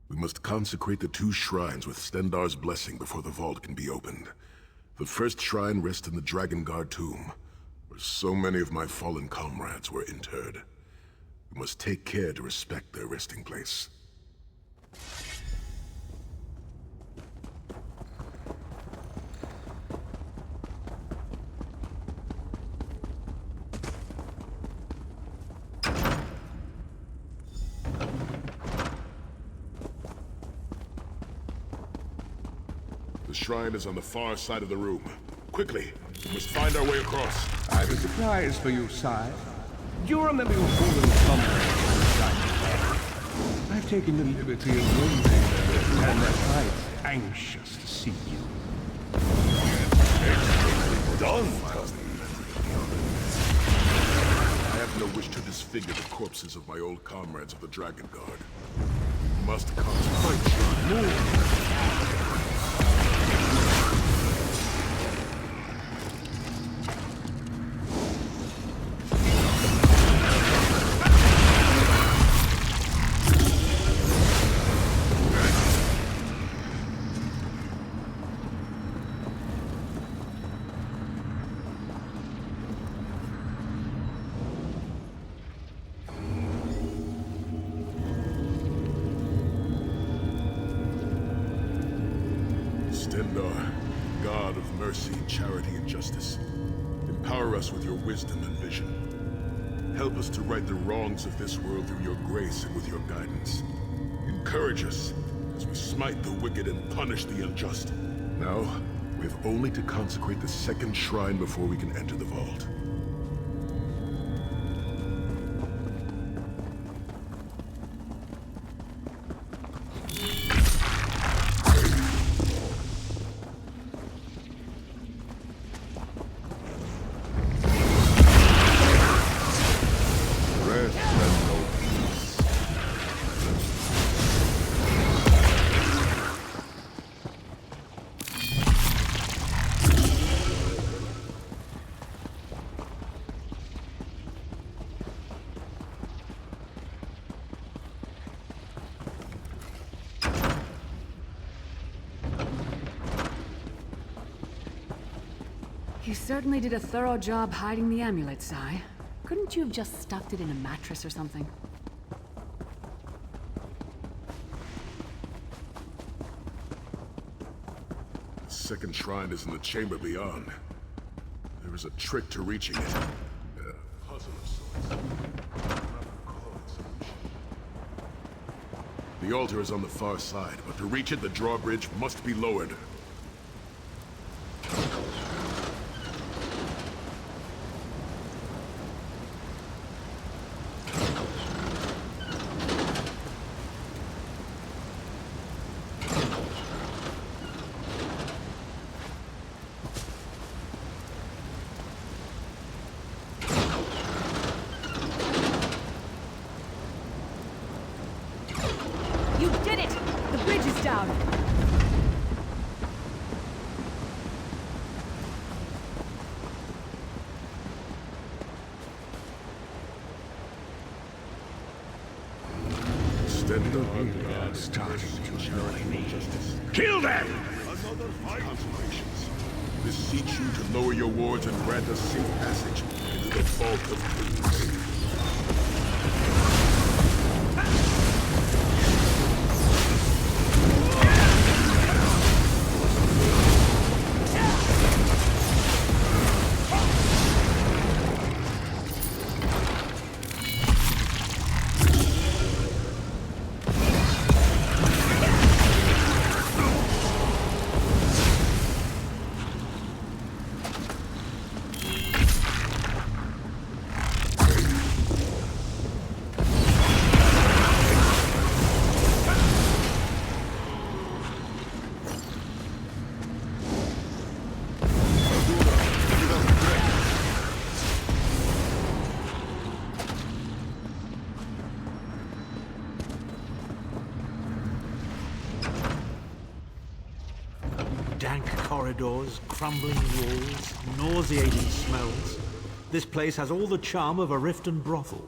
We must consecrate the 2 shrines with Stendarr's blessing before the vault can be opened. The first shrine rests in the Dragon Guard tomb, where so many of my fallen comrades were interred. We must take care to respect their resting place. The shrine is on the far side of the room. Quickly, we must find our way across. I have a surprise for you, sire. Do you remember your fallen comrades? I've taken the liberty of roaming them, and they're quite anxious to see you. Done, I have no wish to disfigure the corpses of my old comrades of the Dragon Guard. We must concentrate. Move! Stendarr, God of mercy, charity, and justice, empower us with your wisdom and vision. Help us to right the wrongs of this world through your grace and with your guidance. Encourage us as we smite the wicked and punish the unjust. Now, we have only to consecrate the second shrine before we can enter the vault. You certainly did a thorough job hiding the amulet, Sai. Couldn't you have just stuffed it in a mattress or something? The second shrine is in the chamber beyond. There is a trick to reaching it. A puzzle of sorts. The altar is on the far side, but to reach it, the drawbridge must be lowered. down. Stendar starting to join me. Kill them! Another fight. Consolations. Beseech you to lower your wards and grant us safe passage into the Vault of Kings. Dank corridors, crumbling walls, nauseating smells. This place has all the charm of a Riften brothel.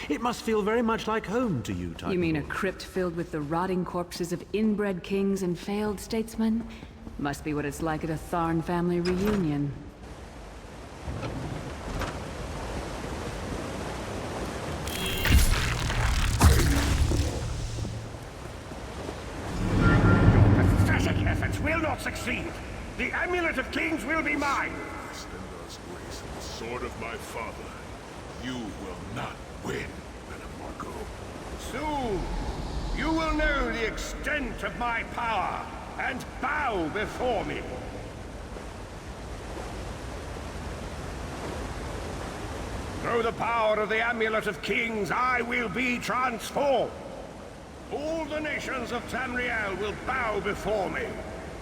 It must feel very much like home to you, Titan. You mean a crypt filled with the rotting corpses of inbred kings and failed statesmen? Must be what it's like at a Tharn family reunion. Pathetic efforts will not succeed. The Amulet of Kings will be mine. Stendar's grace and the sword of my father, you will not win, Marco. Soon, you will know the extent of my power and bow before me. Through the power of the Amulet of Kings, I will be transformed. All the nations of Tamriel will bow before me.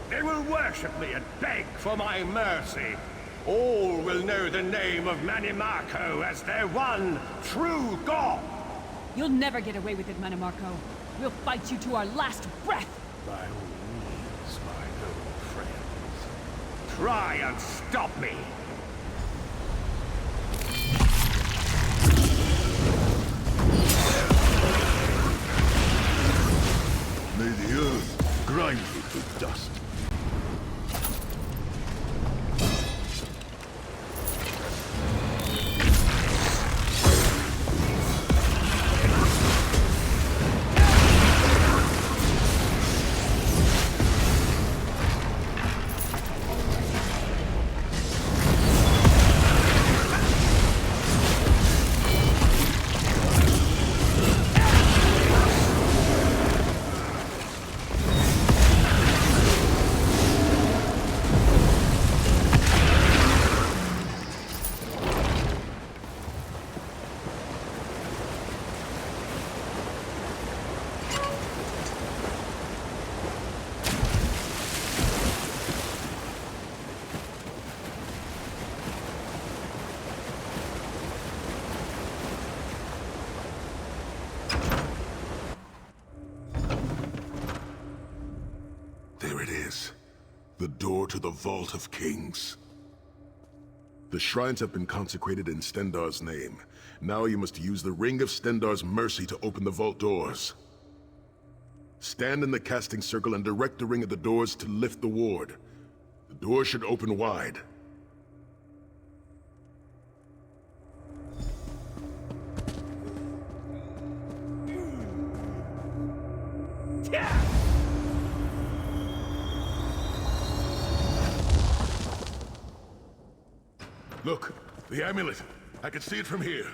They will worship me and beg for my mercy. All will know the name of Manimarco as their one true god. You'll never get away with it, Manimarco. We'll fight you to our last breath. By all means, my old friends. Try and stop me. May the earth grind you to dust. There it is. The door to the Vault of Kings. The shrines have been consecrated in Stendar's name. Now you must use the Ring of Stendar's mercy to open the vault doors. Stand in the casting circle and direct the ring at the doors to lift the ward. The doors should open wide. Look, the amulet. I can see it from here.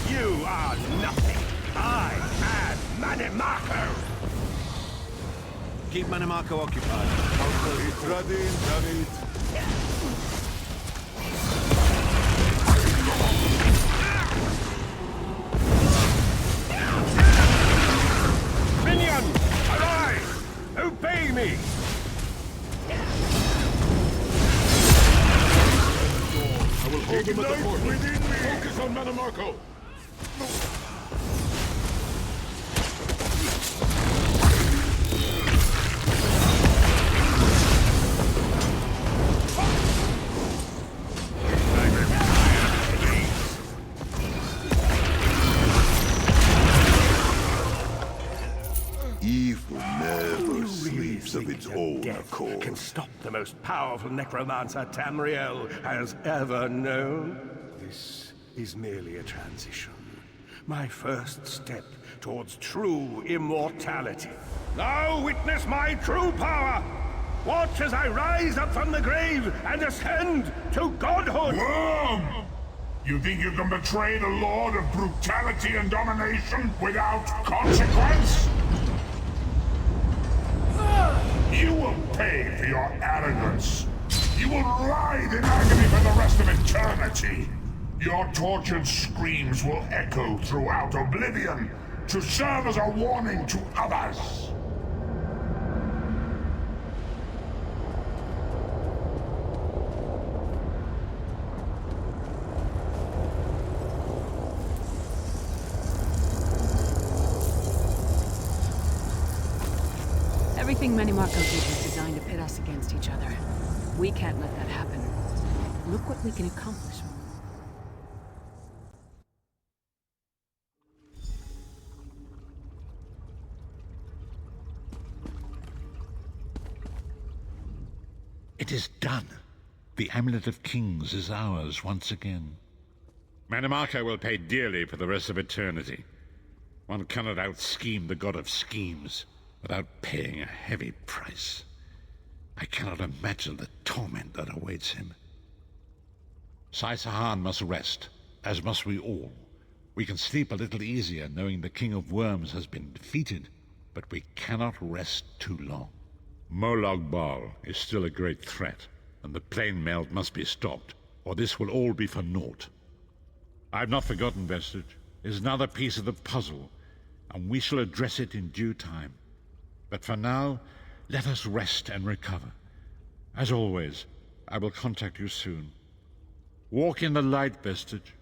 You are nothing. I am Manimarco. Keep Manimarco occupied. him with the portal. Focus on Manamarco. Evil never sleeps of its own accord. Can stop the most powerful necromancer Tamriel has ever known. This is merely a transition. My first step towards true immortality. Now witness my true power! Watch as I rise up from the grave and ascend to godhood! Worm! You think you can betray the Lord of brutality and domination without consequence? You will pay for your arrogance. You will writhe in agony for the rest of eternity. Your tortured screams will echo throughout oblivion to serve as a warning to others. Everything Manimarco did was designed to pit us against each other. We can't let that happen. Look what we can accomplish. It is done. The Amulet of Kings is ours once again. Manimarco will pay dearly for the rest of eternity. One cannot out-scheme the god of schemes without paying a heavy price. I cannot imagine the torment that awaits him. Sai Sahan must rest, as must we all. We can sleep a little easier knowing the King of Worms has been defeated, but we cannot rest too long. Molag Bal is still a great threat, and the plane melt must be stopped, or this will all be for naught. I've not forgotten Vestige. It is another piece of the puzzle, and we shall address it in due time. But for now, let us rest and recover. As always, I will contact you soon. Walk in the light, Vestige.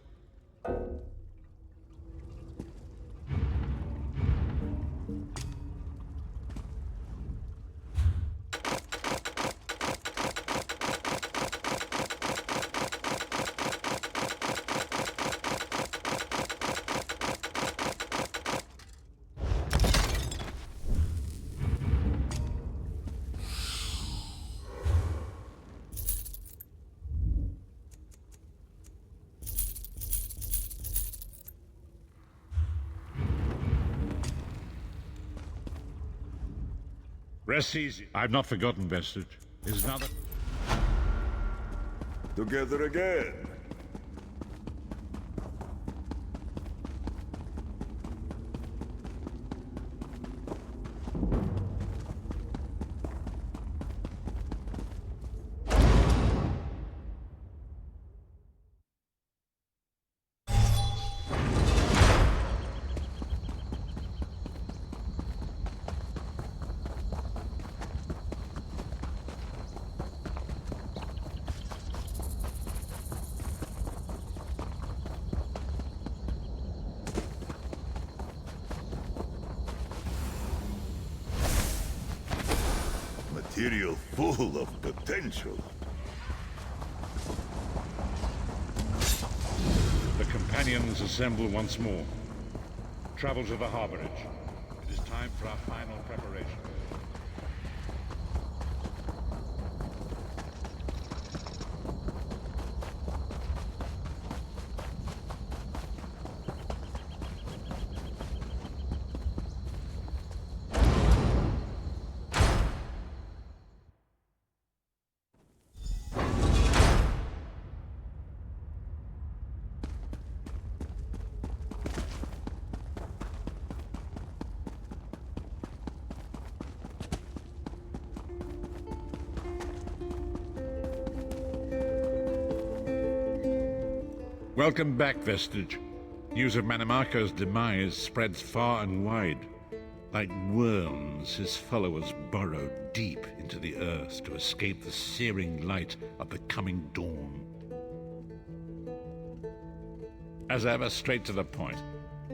Rest easy. I've not forgotten Vestige. Is another... Together again. Material full of potential. The companions assemble once more. Travel to the Harborage. It is time for our final preparation. Welcome back, Vestige. News of Manimarco's demise spreads far and wide. Like worms, his followers burrow deep into the earth to escape the searing light of the coming dawn. As ever, straight to the point.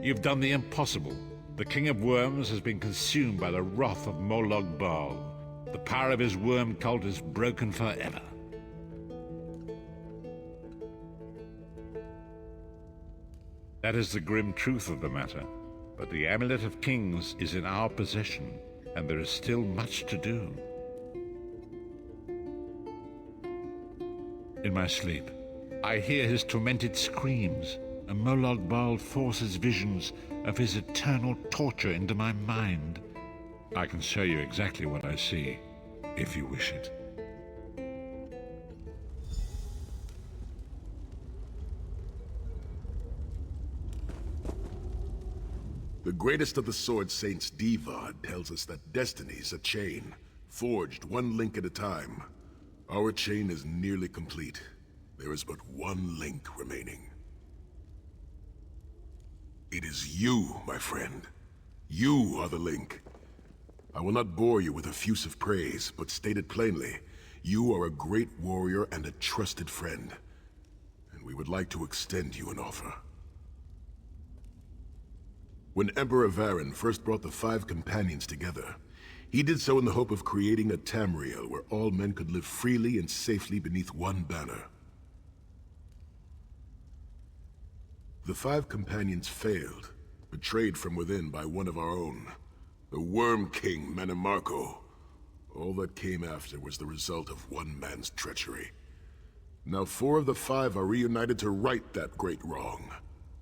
You've done the impossible. The King of Worms has been consumed by the wrath of Molog Baal. The power of his worm cult is broken forever. That is the grim truth of the matter. But the Amulet of Kings is in our possession, and there is still much to do. In my sleep, I hear his tormented screams, and Molog Baal forces visions of his eternal torture into my mind. I can show you exactly what I see, if you wish it. The greatest of the Sword Saints, Divad, tells us that destiny's a chain, forged one link at a time. Our chain is nearly complete. There is but one link remaining. It is you, my friend. You are the link. I will not bore you with effusive praise, but state it plainly. You are a great warrior and a trusted friend. And we would like to extend you an offer. When Emperor Varen first brought the 5 companions together, he did so in the hope of creating a Tamriel where all men could live freely and safely beneath one banner. The 5 companions failed, betrayed from within by one of our own, the Worm King Manimarco. All that came after was the result of one man's treachery. Now 4 of the 5 are reunited to right that great wrong,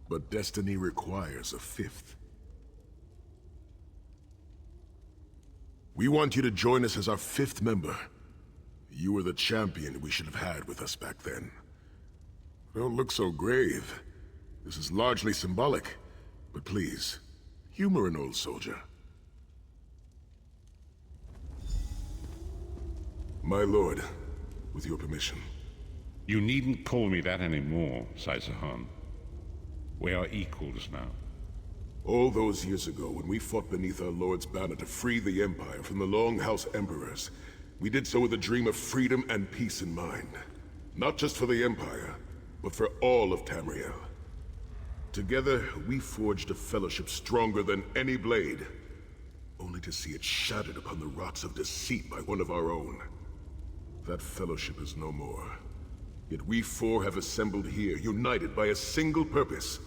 but destiny requires a 5th. We want you to join us as our 5th member. You were the champion we should have had with us back then. Don't look so grave. This is largely symbolic, but please, humor an old soldier. My lord, with your permission. You needn't call me that anymore, Sai-Sahan. We are equals now. All those years ago, when we fought beneath our Lord's banner to free the Empire from the Longhouse Emperors, we did so with a dream of freedom and peace in mind. Not just for the Empire, but for all of Tamriel. Together, we forged a fellowship stronger than any blade, only to see it shattered upon the rocks of deceit by one of our own. That fellowship is no more. Yet we 4 have assembled here, united by a single purpose.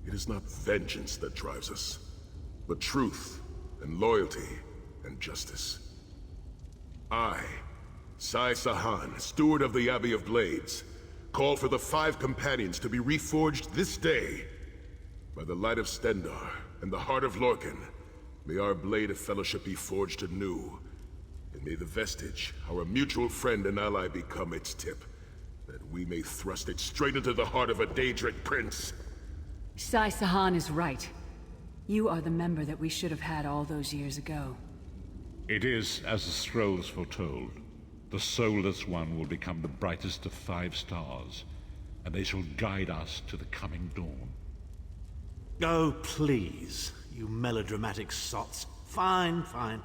It is not vengeance that drives us, but truth and loyalty and justice. I, Sai-Sahan, steward of the Abbey of Blades, call for the 5 companions to be reforged this day. By the light of Stendarr and the heart of Lorkhan, may our blade of fellowship be forged anew. And may the vestige, our mutual friend and ally, become its tip, that we may thrust it straight into the heart of a Daedric prince. Sai-Sahan is right. You are the member that we should have had all those years ago. It is as the scrolls foretold. The soulless one will become the brightest of 5 stars, and they shall guide us to the coming dawn. Oh, please, you melodramatic sots. Fine, fine.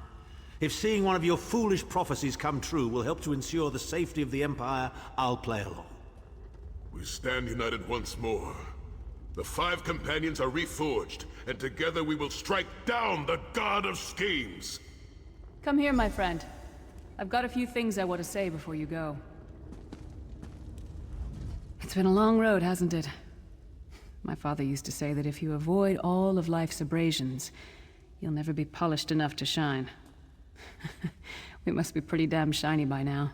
If seeing one of your foolish prophecies come true will help to ensure the safety of the Empire, I'll play along. We stand united once more. The 5 companions are reforged, and together we will strike down the God of Schemes! Come here, my friend. I've got a few things I want to say before you go. It's been a long road, hasn't it? My father used to say that if you avoid all of life's abrasions, you'll never be polished enough to shine. We must be pretty damn shiny by now.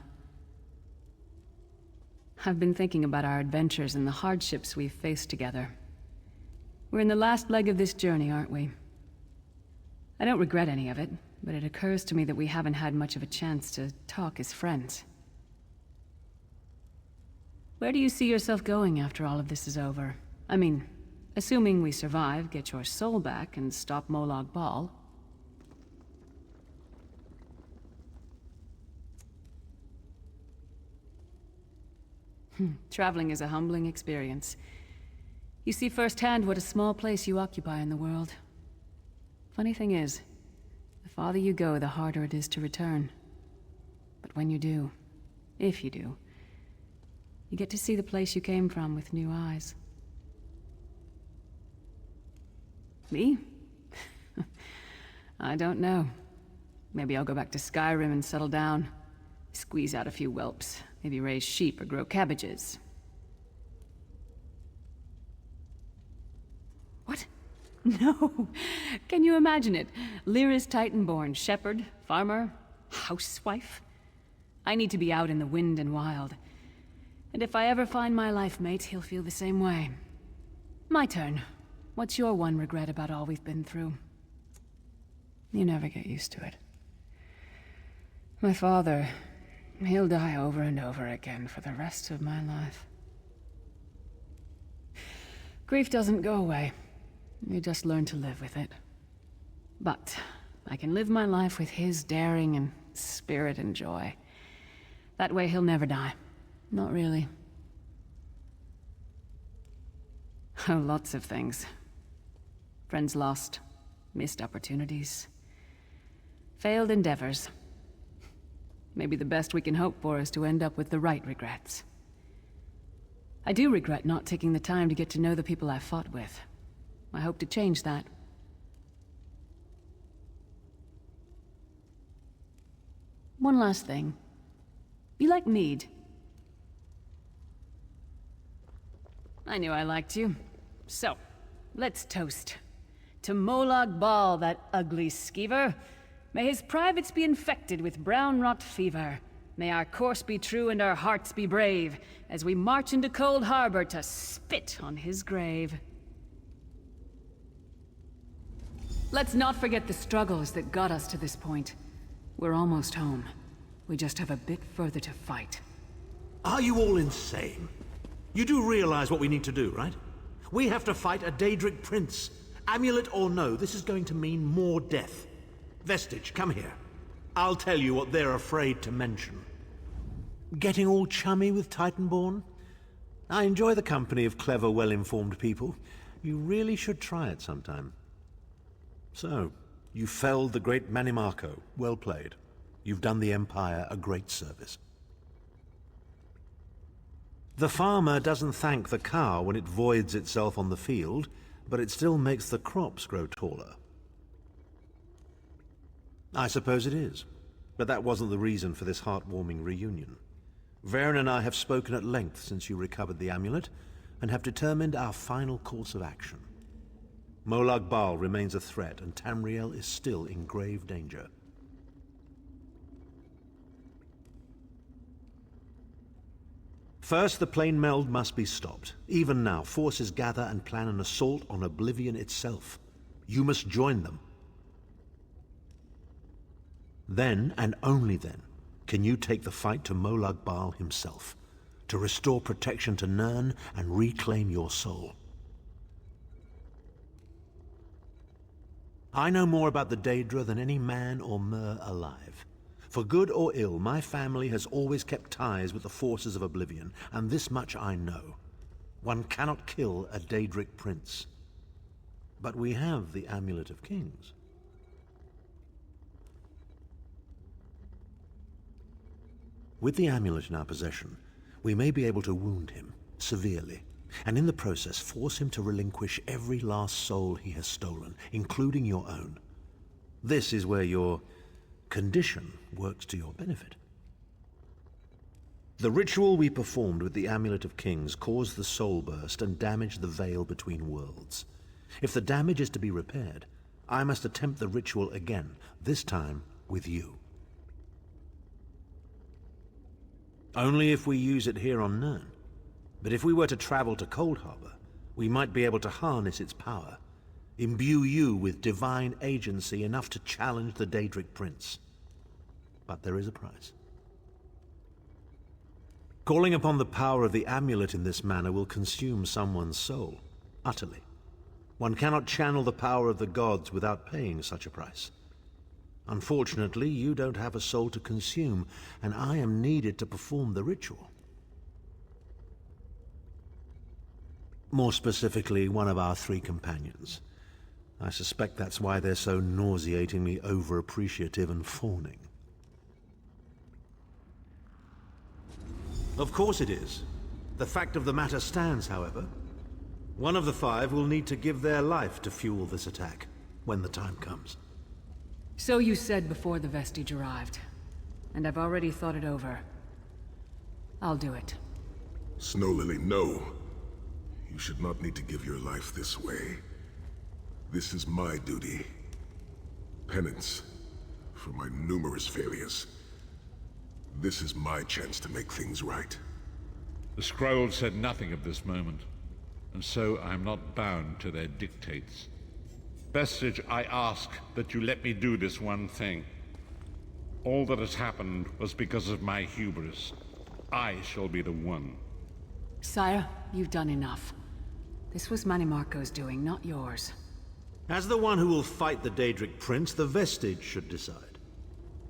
I've been thinking about our adventures and the hardships we've faced together. We're in the last leg of this journey, aren't we? I don't regret any of it, but it occurs to me that we haven't had much of a chance to talk as friends. Where do you see yourself going after all of this is over? I mean, assuming we survive, get your soul back, and stop Molog Baal. Traveling is a humbling experience. You see firsthand what a small place you occupy in the world. Funny thing is, the farther you go, the harder it is to return. But when you do, if you do, you get to see the place you came from with new eyes. Me? I don't know. Maybe I'll go back to Skyrim and settle down. Squeeze out a few whelps. Maybe raise sheep or grow cabbages. What? No! Can you imagine it? Lyra's Titanborn, shepherd, farmer, housewife. I need to be out in the wind and wild. And if I ever find my life mate, he'll feel the same way. My turn. What's your one regret about all we've been through? You never get used to it. My father, he'll die over and over again for the rest of my life. Grief doesn't go away. You just learn to live with it. But I can live my life with his daring and spirit and joy. That way he'll never die. Not really. Oh, lots of things. Friends lost, missed opportunities, failed endeavors. Maybe the best we can hope for is to end up with the right regrets. I do regret not taking the time to get to know the people I fought with. I hope to change that. One last thing. You like mead? I knew I liked you. So, let's toast. To Molag Bal, that ugly skeever. May his privates be infected with brown rot fever. May our course be true and our hearts be brave, as we march into Cold Harbor to spit on his grave. Let's not forget the struggles that got us to this point. We're almost home. We just have a bit further to fight. Are you all insane? You do realize what we need to do, right? We have to fight a Daedric prince. Amulet or no, this is going to mean more death. Vestige, come here. I'll tell you what they're afraid to mention. Getting all chummy with Titanborn? I enjoy the company of clever, well-informed people. You really should try it sometime. So, you felled the great Manimarco. Well played. You've done the Empire a great service. The farmer doesn't thank the cow when it voids itself on the field, but it still makes the crops grow taller. I suppose it is, but that wasn't the reason for this heartwarming reunion. Varen and I have spoken at length since you recovered the amulet, and have determined our final course of action. Molag Bal remains a threat, and Tamriel is still in grave danger. First, the plane meld must be stopped. Even now, forces gather and plan an assault on Oblivion itself. You must join them. Then, and only then, can you take the fight to Molag Bal himself, to restore protection to Nirn and reclaim your soul. I know more about the Daedra than any man or mer alive. For good or ill, my family has always kept ties with the forces of Oblivion, and this much I know. One cannot kill a Daedric prince. But we have the Amulet of Kings. With the amulet in our possession, we may be able to wound him severely, and in the process force him to relinquish every last soul he has stolen, including your own. This is where your condition works to your benefit. The ritual we performed with the Amulet of Kings caused the soul burst and damaged the veil between worlds. If the damage is to be repaired, I must attempt the ritual again, this time with you. Only if we use it here on Nirn. But if we were to travel to Cold Harbor, we might be able to harness its power, imbue you with divine agency enough to challenge the Daedric Prince. But there is a price. Calling upon the power of the amulet in this manner will consume someone's soul, utterly. One cannot channel the power of the gods without paying such a price. Unfortunately, you don't have a soul to consume, and I am needed to perform the ritual. More specifically, one of our 3 companions. I suspect that's why they're so nauseatingly over-appreciative and fawning. Of course it is. The fact of the matter stands, however. One of the 5 will need to give their life to fuel this attack, when the time comes. So you said before the vestige arrived, and I've already thought it over. I'll do it. Snow Lily, no. You should not need to give your life this way. This is my duty. Penance for my numerous failures. This is my chance to make things right. The scroll said nothing of this moment, and so I am not bound to their dictates. Vestige, I ask that you let me do this one thing. All that has happened was because of my hubris. I shall be the one. Sire, you've done enough. This was Manimarco's doing, not yours. As the one who will fight the Daedric Prince, the Vestige should decide.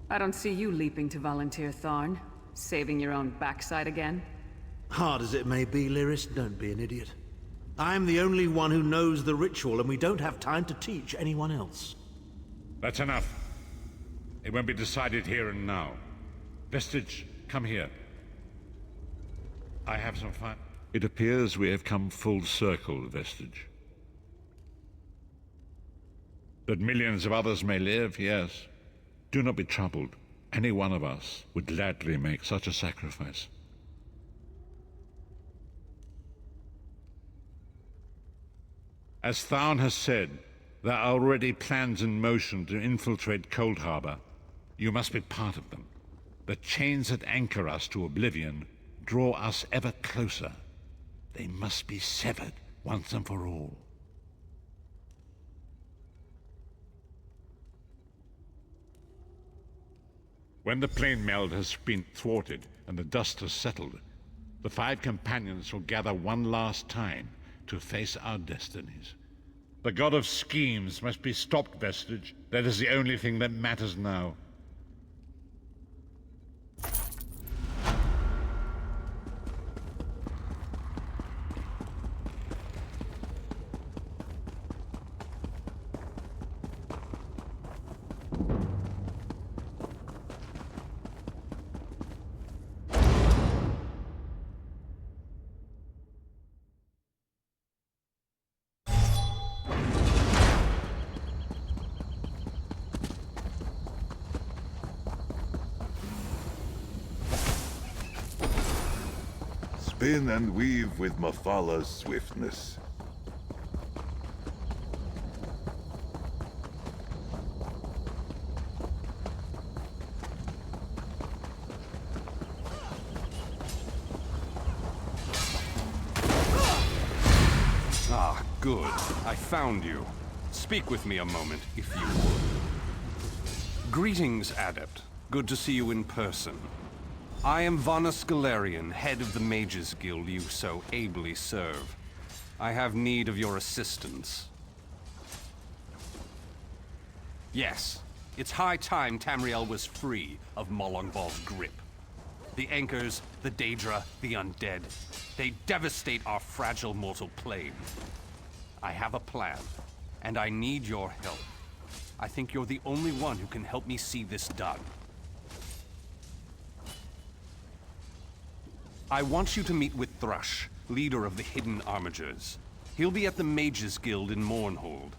I don't see you leaping to volunteer, Tharn. Saving your own backside again. Hard as it may be, Lyris, don't be an idiot. I'm the only one who knows the ritual, and we don't have time to teach anyone else. That's enough. It won't be decided here and now. Vestige, come here. I have some fun. It appears we have come full circle, Vestige. That millions of others may live, yes. Do not be troubled. Any one of us would gladly make such a sacrifice. As Tharn has said, there are already plans in motion to infiltrate Cold Harbor. You must be part of them. The chains that anchor us to oblivion draw us ever closer. They must be severed once and for all. When the plane meld has been thwarted and the dust has settled, the 5 companions will gather one last time to face our destinies. The god of schemes must be stopped, Vestige. That is the only thing that matters now. Spin and weave with Mafala's swiftness. Ah, good. I found you. Speak with me a moment, if you would. Greetings, Adept. Good to see you in person. I am Vana Scalarian, head of the Mages Guild you so ably serve. I have need of your assistance. Yes, it's high time Tamriel was free of Molongbal's grip. The Anchors, the Daedra, the Undead, they devastate our fragile mortal plane. I have a plan, and I need your help. I think you're the only one who can help me see this done. I want you to meet with Thrush, leader of the Hidden Armigers. He'll be at the Mages Guild in Mournhold.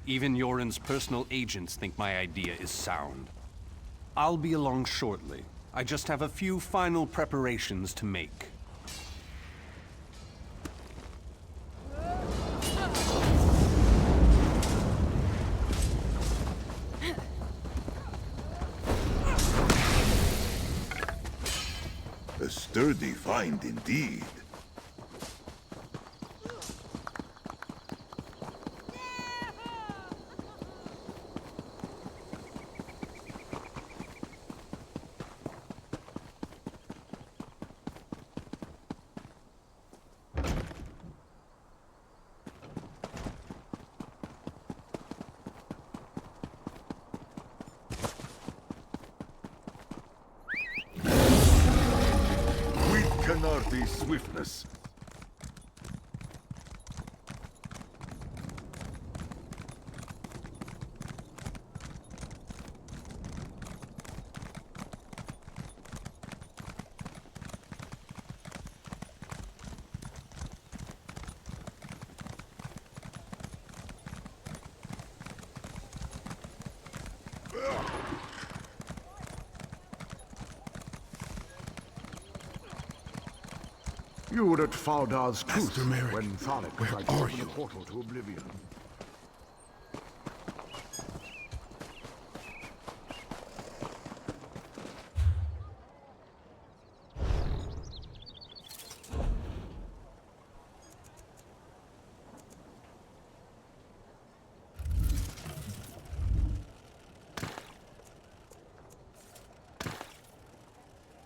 Even Yoren's personal agents think my idea is sound. I'll be along shortly. I just have a few final preparations to make. A sturdy find indeed. Canardi's swiftness. You were at Faldar's Master tooth Merrick, when Tharek where tried to are open you? a portal to oblivion.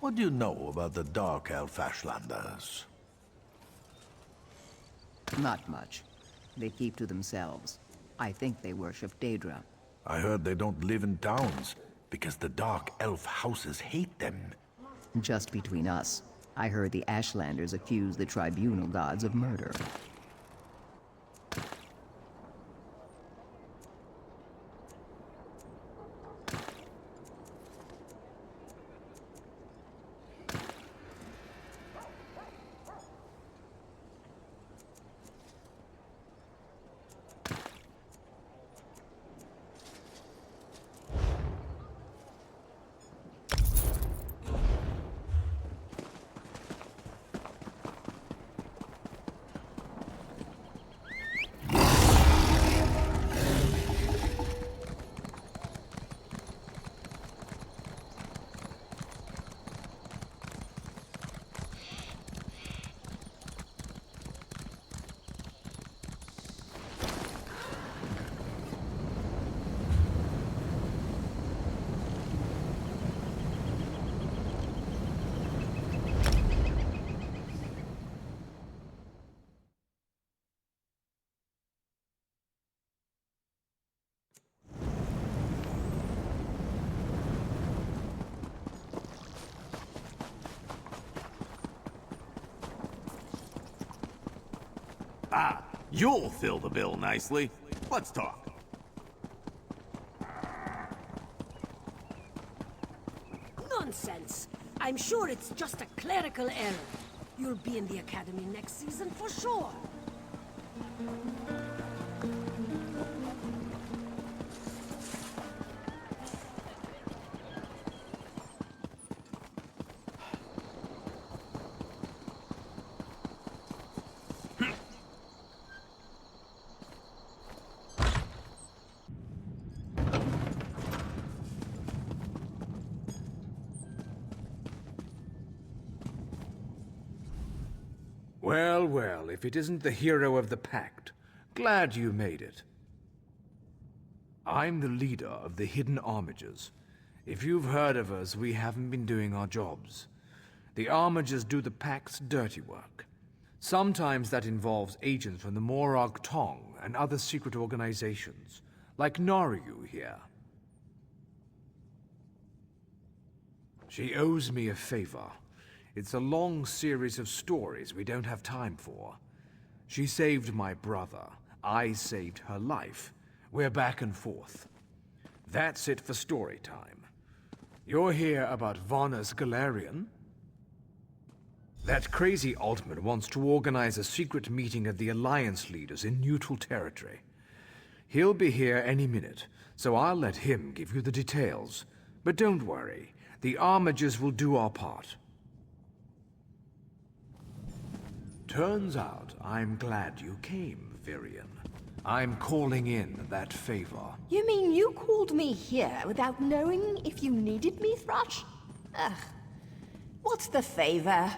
What do you know about the Dark Elf Ashlanders? Not much. They keep to themselves. I think they worship Daedra. I heard they don't live in towns because the Dark Elf houses hate them. Just between us, I heard the Ashlanders accuse the tribunal gods of murder. Ah, you'll fill the bill nicely. Let's talk. Nonsense. I'm sure it's just a clerical error. You'll be in the academy next season for sure. Well, well, if it isn't the hero of the pact, glad you made it. I'm the leader of the Hidden Armigers. If you've heard of us, we haven't been doing our jobs. The Armigers do the pact's dirty work. Sometimes that involves agents from the Morag Tong and other secret organizations, like Naryu here. She owes me a favor. It's a long series of stories we don't have time for. She saved my brother. I saved her life. We're back and forth. That's it for story time. You're here about Varna's Galarian? That crazy Altman wants to organize a secret meeting of the Alliance leaders in neutral territory. He'll be here any minute, so I'll let him give you the details. But don't worry, the Armigers will do our part. Turns out I'm glad you came, Virion. I'm calling in that favor. You mean you called me here without knowing if you needed me, Thrush? Ugh. What's the favor?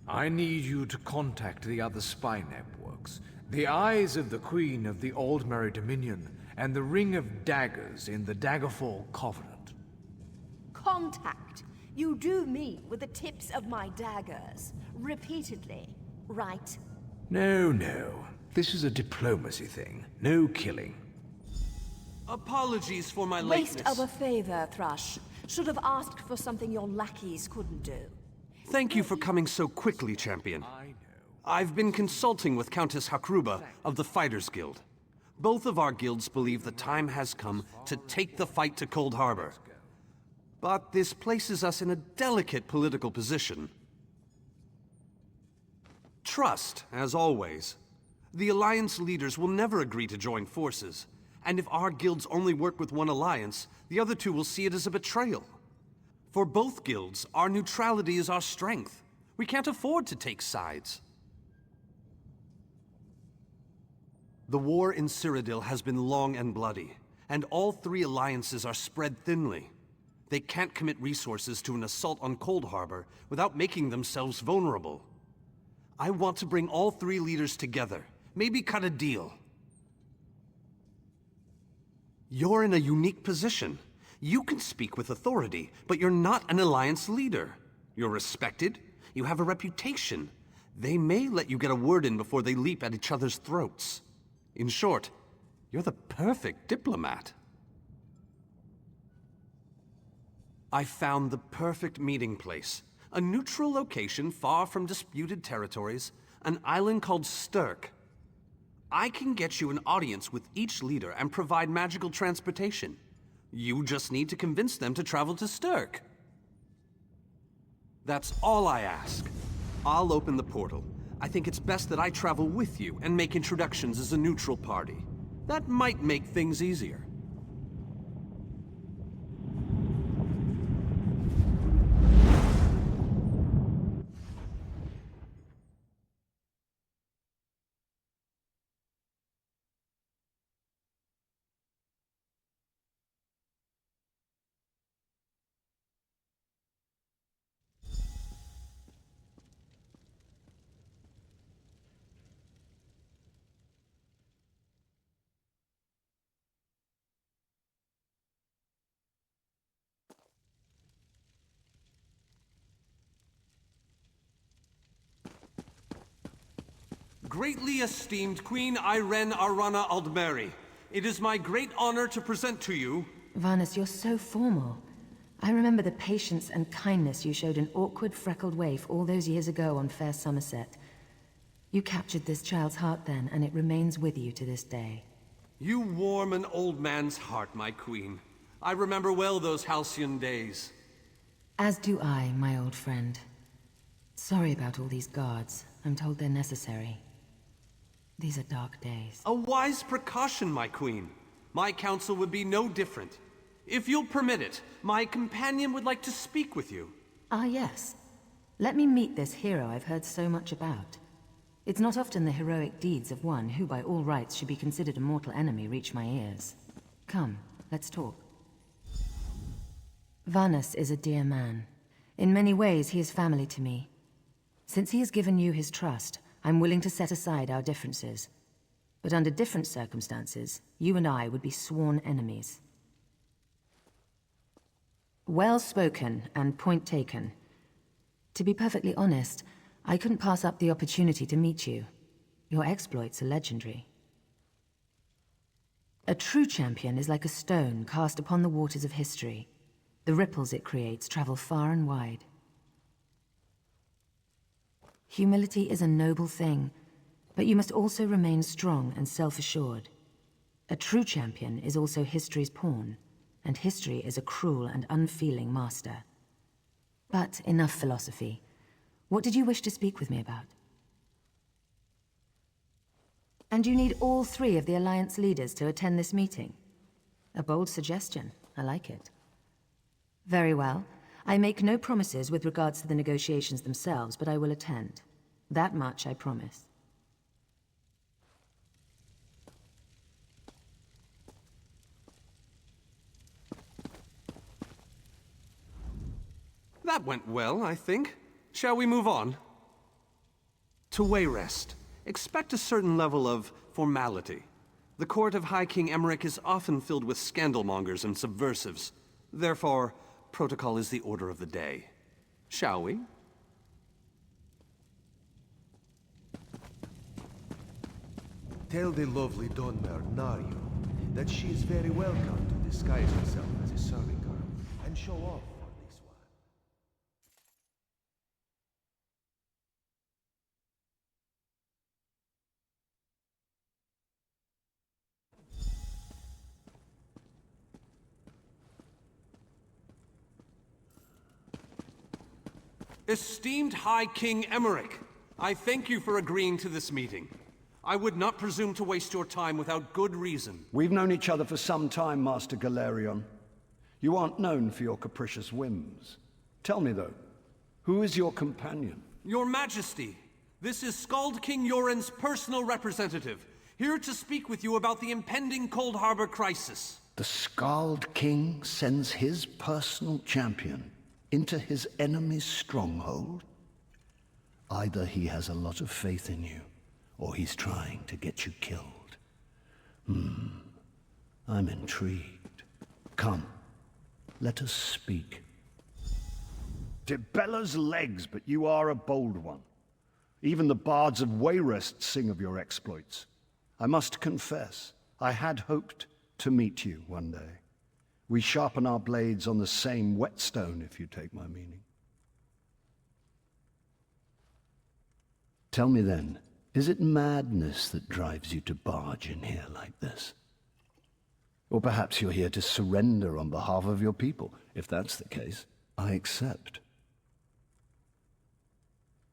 I need you to contact the other spy networks, the Eyes of the Queen of the Aldmeri Dominion, and the Ring of Daggers in the Daggerfall Covenant. Contact. You do me with the tips of my daggers. Repeatedly. Right? No, no. This is a diplomacy thing. No killing. Apologies for my Waste lateness. of a favor, Thrush. Should have asked for something your lackeys couldn't do. Thank you for coming so quickly, Champion. I've been consulting with Countess Hakruba of the Fighters Guild. Both of our guilds believe the time has come to take the fight to Cold Harbor. But this places us in a delicate political position. Trust, as always. The Alliance leaders will never agree to join forces, and if our guilds only work with one alliance, the other two will see it as a betrayal. For both guilds, our neutrality is our strength. We can't afford to take sides. The war in Cyrodiil has been long and bloody, and all three alliances are spread thinly. They can't commit resources to an assault on Cold Harbor without making themselves vulnerable. I want to bring all three leaders together, maybe cut a deal. You're in a unique position. You can speak with authority, but you're not an alliance leader. You're respected, you have a reputation. They may let you get a word in before they leap at each other's throats. In short, you're the perfect diplomat. I found the perfect meeting place. A neutral location far from disputed territories, an island called Stirk. I can get you an audience with each leader and provide magical transportation. You just need to convince them to travel to Stirk. That's all I ask. I'll open the portal. I think it's best that I travel with you and make introductions as a neutral party. That might make things easier. Greatly esteemed Queen Irene Arana Aldmeri, it is my great honor to present to you... Varnus, you're so formal. I remember the patience and kindness you showed an awkward, freckled waif all those years ago on fair Somerset. You captured this child's heart then, and it remains with you to this day. You warm an old man's heart, my queen. I remember well those halcyon days. As do I, my old friend. Sorry about all these guards. I'm told they're necessary. These are dark days. A wise precaution, my queen. My counsel would be no different. If you'll permit it, my companion would like to speak with you. Ah, yes. Let me meet this hero I've heard so much about. It's not often the heroic deeds of one who by all rights should be considered a mortal enemy reach my ears. Come, let's talk. Varnus is a dear man. In many ways, he is family to me. Since he has given you his trust, I'm willing to set aside our differences. But under different circumstances, you and I would be sworn enemies. Well spoken and point taken. To be perfectly honest, I couldn't pass up the opportunity to meet you. Your exploits are legendary. A true champion is like a stone cast upon the waters of history. The ripples it creates travel far and wide. Humility is a noble thing, but you must also remain strong and self-assured. A true champion is also history's pawn, and history is a cruel and unfeeling master. But enough philosophy. What did you wish to speak with me about? And you need all three of the Alliance leaders to attend this meeting? A bold suggestion. I like it. Very well. I make no promises with regards to the negotiations themselves, but I will attend. That much I promise. That went well, I think. Shall we move on? To Wayrest, expect a certain level of formality. The court of High King Emmerich is often filled with scandalmongers and subversives. Therefore, protocol is the order of the day. Shall we? Tell the lovely Donmer, Nario, that she is very welcome to disguise herself as a serving girl and show off for this one. Esteemed High King Emmerich, I thank you for agreeing to this meeting. I would not presume to waste your time without good reason. We've known each other for some time, Master Galerion. You aren't known for your capricious whims. Tell me, though, who is your companion? Your Majesty, this is Skald King Yoren's personal representative, here to speak with you about the impending Cold Harbor crisis. The Skald King sends his personal champion into his enemy's stronghold? Either he has a lot of faith in you, or he's trying to get you killed. I'm intrigued. Come, let us speak. Dibella's legs, but you are a bold one. Even the bards of Wayrest sing of your exploits. I must confess, I had hoped to meet you one day. We sharpen our blades on the same whetstone, if you take my meaning. Tell me then, is it madness that drives you to barge in here like this? Or perhaps you're here to surrender on behalf of your people. If that's the case, I accept.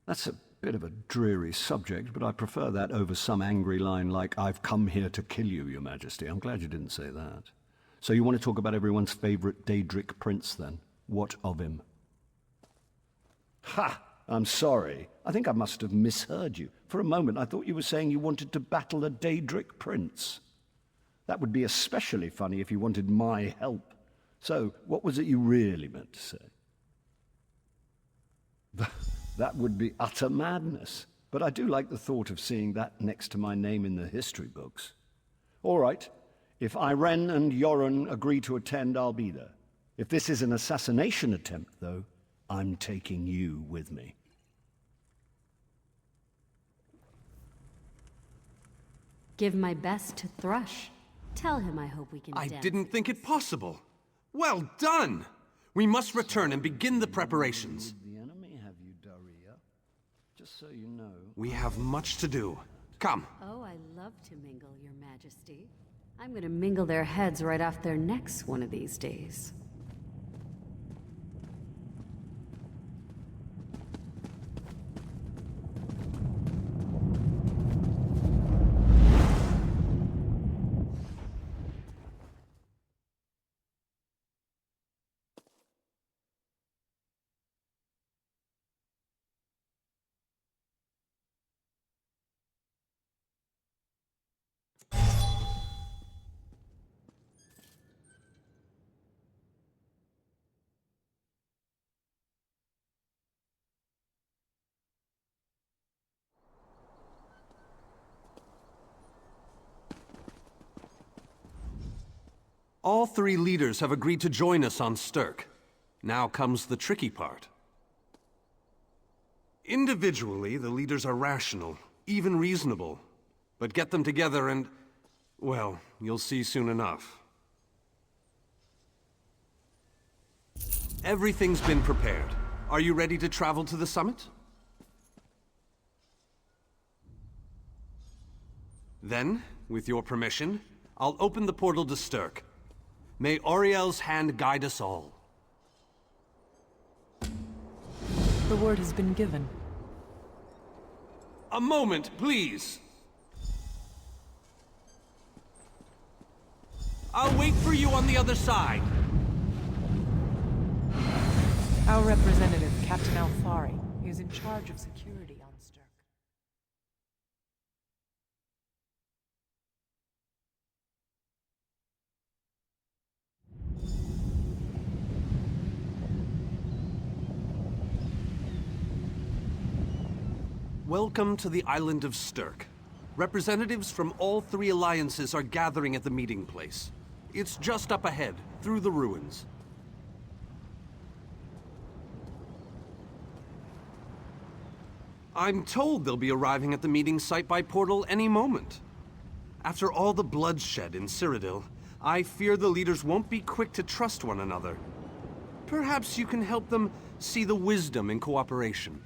That's a bit of a dreary subject, but I prefer that over some angry line like, "I've come here to kill you, Your Majesty." I'm glad you didn't say that. So you want to talk about everyone's favorite Daedric prince, then? What of him? Ha! I'm sorry. I think I must have misheard you. For a moment, I thought you were saying you wanted to battle a Daedric prince. That would be especially funny if you wanted my help. So, what was it you really meant to say? That would be utter madness. But I do like the thought of seeing that next to my name in the history books. All right. If Irene and Yoren agree to attend, I'll be there. If this is an assassination attempt, though, I'm taking you with me. Give my best to Thrush. Tell him I hope we can I dance. didn't think it possible. Well done! We must return and begin the preparations. The enemy have you, Daria? Just so you know. We have much to do. Come. Oh, I love to mingle, Your Majesty. I'm gonna mingle their heads right off their necks one of these days. All three leaders have agreed to join us on Stirk. Now comes the tricky part. Individually, the leaders are rational, even reasonable. But get them together and, well, you'll see soon enough. Everything's been prepared. Are you ready to travel to the summit? Then, with your permission, I'll open the portal to Stirk. May Auriel's hand guide us all. The word has been given. A moment, please! I'll wait for you on the other side. Our representative, Captain Alfari, is in charge of security on Stirk. Welcome to the island of Stirk. Representatives from all three alliances are gathering at the meeting place. It's just up ahead, through the ruins. I'm told they'll be arriving at the meeting site by portal any moment. After all the bloodshed in Cyrodiil, I fear the leaders won't be quick to trust one another. Perhaps you can help them see the wisdom in cooperation.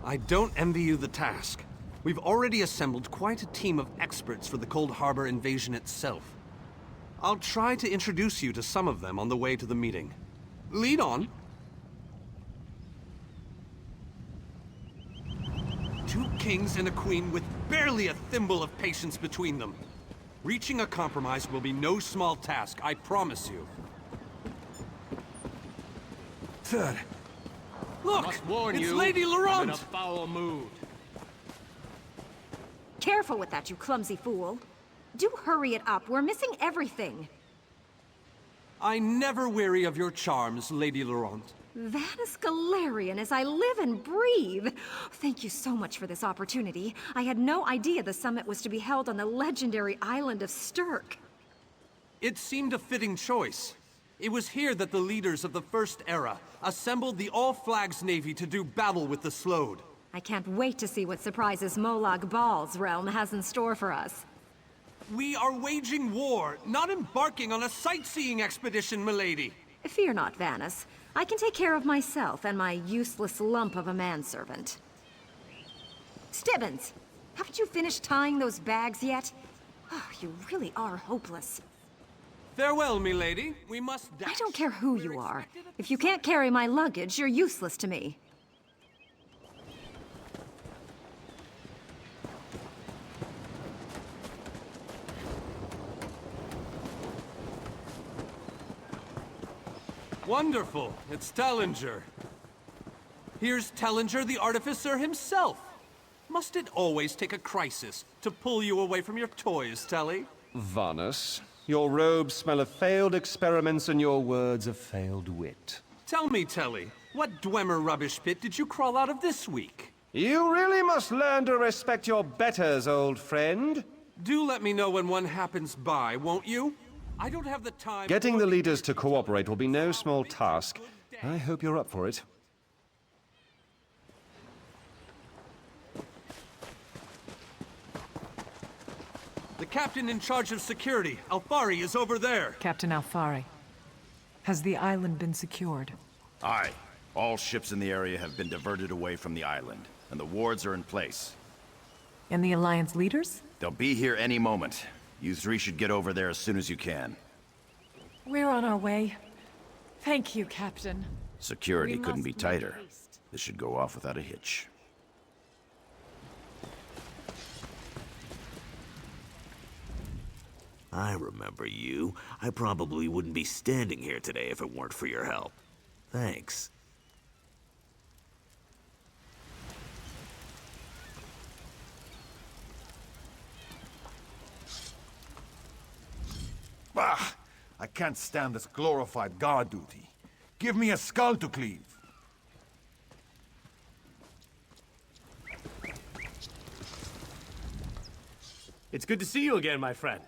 I don't envy you the task. We've already assembled quite a team of experts for the Cold Harbor invasion itself. I'll try to introduce you to some of them on the way to the meeting. Lead on. Two kings and a queen with barely a thimble of patience between them. Reaching a compromise will be no small task, I promise you. Arthur! Look! Must warn it's you, Lady I'm Laurent! in a foul mood. Careful with that, you clumsy fool. Do hurry it up. We're missing everything. I never weary of your charms, Lady Laurent. Vanus Galarian as I live and breathe. Thank you so much for this opportunity. I had no idea the summit was to be held on the legendary island of Stirk. It seemed a fitting choice. It was here that the leaders of the First Era assembled the All-Flags Navy to do battle with the Slode. I can't wait to see what surprises Molag Bal's realm has in store for us. We are waging war, not embarking on a sightseeing expedition, milady. Fear not, Vanus. I can take care of myself and my useless lump of a manservant. Stibbins, haven't you finished tying those bags yet? Oh, you really are hopeless. Farewell, milady. We must dash. I don't care who you are. If you can't carry my luggage, you're useless to me. Wonderful. It's Tellinger. Here's Tellinger the Artificer himself. Must it always take a crisis to pull you away from your toys, Telly? Vanus, your robes smell of failed experiments and your words of failed wit. Tell me, Telly, what Dwemer rubbish pit did you crawl out of this week? You really must learn to respect your betters, old friend. Do let me know when one happens by, won't you? I don't have the time. Getting the leaders to cooperate will be no small task. I hope you're up for it. The captain in charge of security, Alfari, is over there. Captain Alfari, has the island been secured? Aye. All ships in the area have been diverted away from the island, and the wards are in place. And the Alliance leaders? They'll be here any moment. You three should get over there as soon as you can. We're on our way. Thank you, Captain. Security We couldn't must be make tighter. haste. This should go off without a hitch. I remember you. I probably wouldn't be standing here today if it weren't for your help. Thanks. Bah! I can't stand this glorified guard duty. Give me a skull to cleave. It's good to see you again, my friend.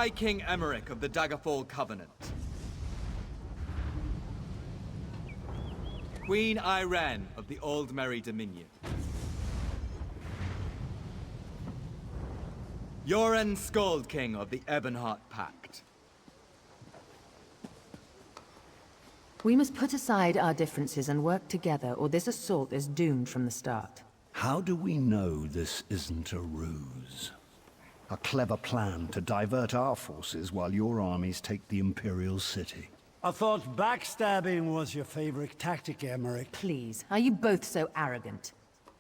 High King Emmerich of the Daggerfall Covenant. Queen Irene of the Old Merry Dominion. Yoren Skald King of the Ebonheart Pact. We must put aside our differences and work together, or this assault is doomed from the start. How do we know this isn't a ruse? A clever plan to divert our forces while your armies take the Imperial City. I thought backstabbing was your favorite tactic, Emmerich. Please, are you both so arrogant?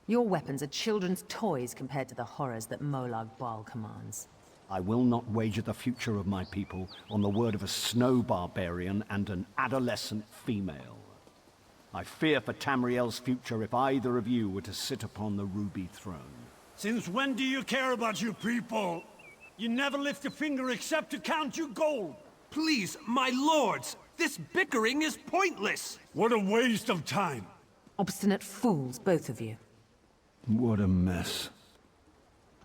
Your weapons are children's toys compared to the horrors that Molag Bal commands. I will not wager the future of my people on the word of a snow barbarian and an adolescent female. I fear for Tamriel's future if either of you were to sit upon the Ruby Throne. Since when do you care about your people? You never lift a finger except to count your gold. Please, my lords, this bickering is pointless. What a waste of time. Obstinate fools, both of you. What a mess.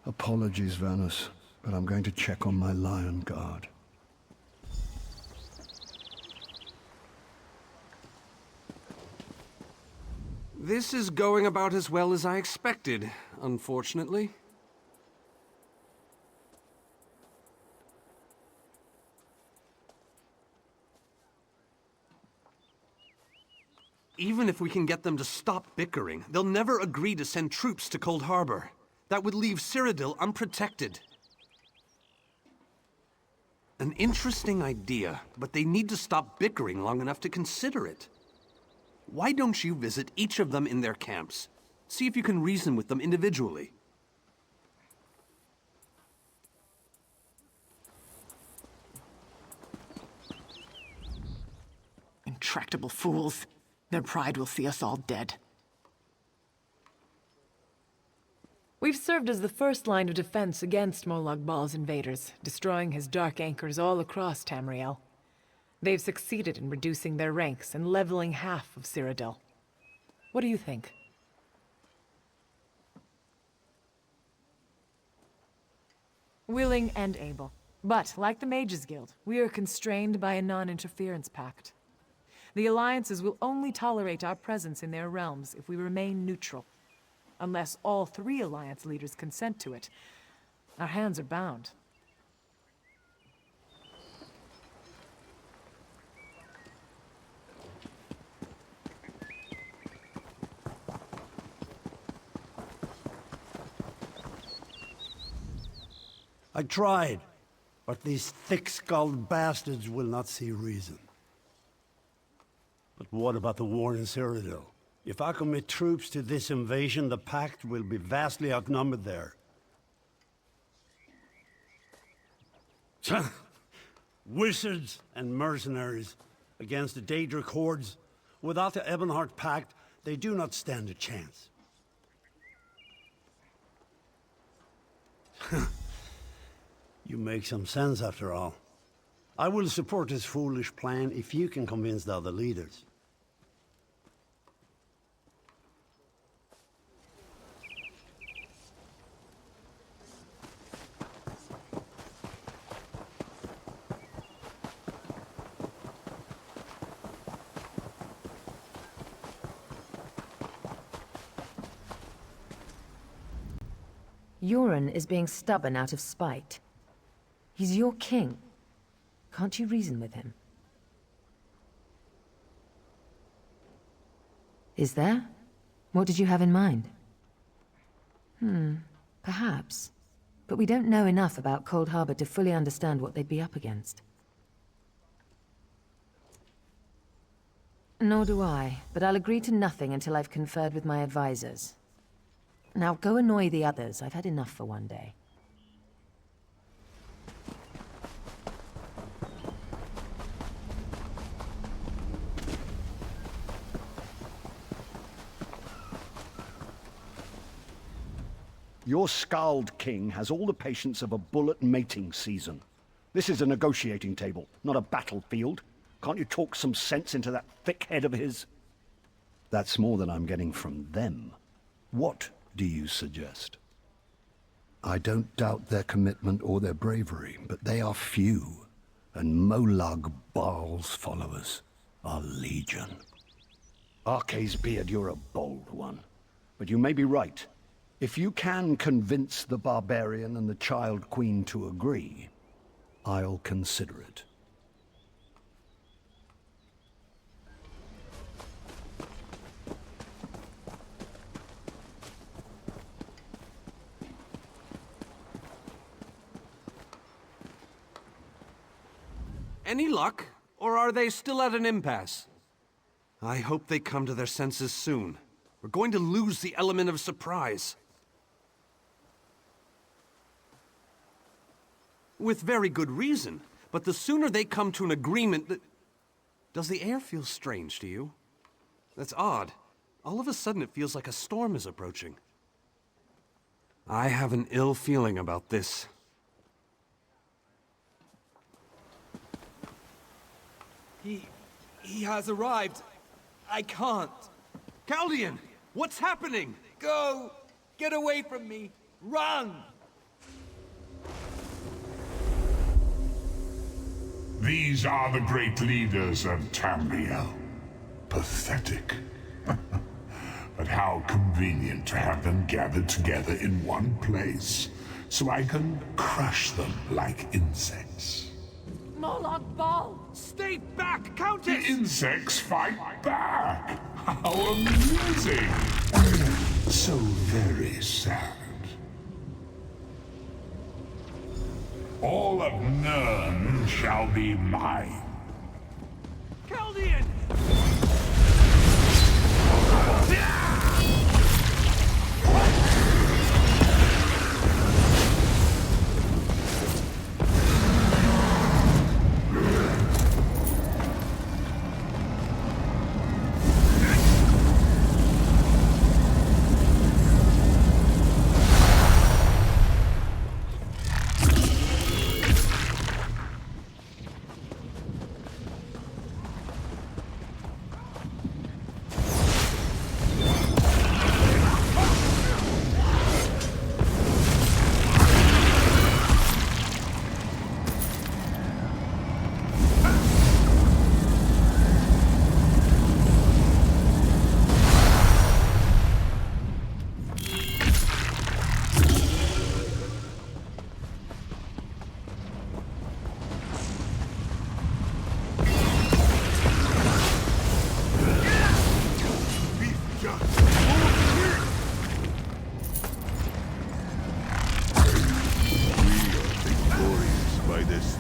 Apologies, Vanus, but I'm going to check on my Lion Guard. This is going about as well as I expected, unfortunately. Even if we can get them to stop bickering, they'll never agree to send troops to Cold Harbor. That would leave Cyrodiil unprotected. An interesting idea, but they need to stop bickering long enough to consider it. Why don't you visit each of them in their camps? See if you can reason with them individually. Intractable fools. Their pride will see us all dead. We've served as the first line of defense against Molag Bal's invaders, destroying his dark anchors all across Tamriel. They've succeeded in reducing their ranks and leveling half of Cyrodiil. What do you think? Willing and able. But, like the Mages Guild, we are constrained by a non-interference pact. The alliances will only tolerate our presence in their realms if we remain neutral. Unless all 3 alliance leaders consent to it, our hands are bound. I tried, but these thick-skulled bastards will not see reason. But what about the war in Cyrodiil? If I commit troops to this invasion, the Pact will be vastly outnumbered there. Wizards and mercenaries against the Daedric hordes. Without the Ebonheart Pact, they do not stand a chance. You make some sense after all. I will support this foolish plan if you can convince the other leaders. Euron is being stubborn out of spite. He's your king. Can't you reason with him? Is there? What did you have in mind? Perhaps. But we don't know enough about Cold Harbor to fully understand what they'd be up against. Nor do I, but I'll agree to nothing until I've conferred with my advisors. Now go annoy the others. I've had enough for one day. Your Scald King has all the patience of a bull at mating season. This is a negotiating table, not a battlefield. Can't you talk some sense into that thick head of his? That's more than I'm getting from them. What do you suggest? I don't doubt their commitment or their bravery, but they are few, and Molag Bal's followers are legion. Arkay's beard, you're a bold one, but you may be right. If you can convince the barbarian and the Child Queen to agree, I'll consider it. Any luck? Or are they still at an impasse? I hope they come to their senses soon. We're going to lose the element of surprise. With very good reason. But the sooner they come to an agreement that... Does the air feel strange to you? That's odd. All of a sudden it feels like a storm is approaching. I have an ill feeling about this. He has arrived. I can't. Chaldean! What's happening? Go! Get away from me! Run! These are the great leaders of Tamriel. Pathetic. But how convenient to have them gathered together in one place, so I can crush them like insects. Molag Bal! Stay back, Countess! The insects fight back! How amusing! So very sad. All of Nurn shall be mine. Chaldean!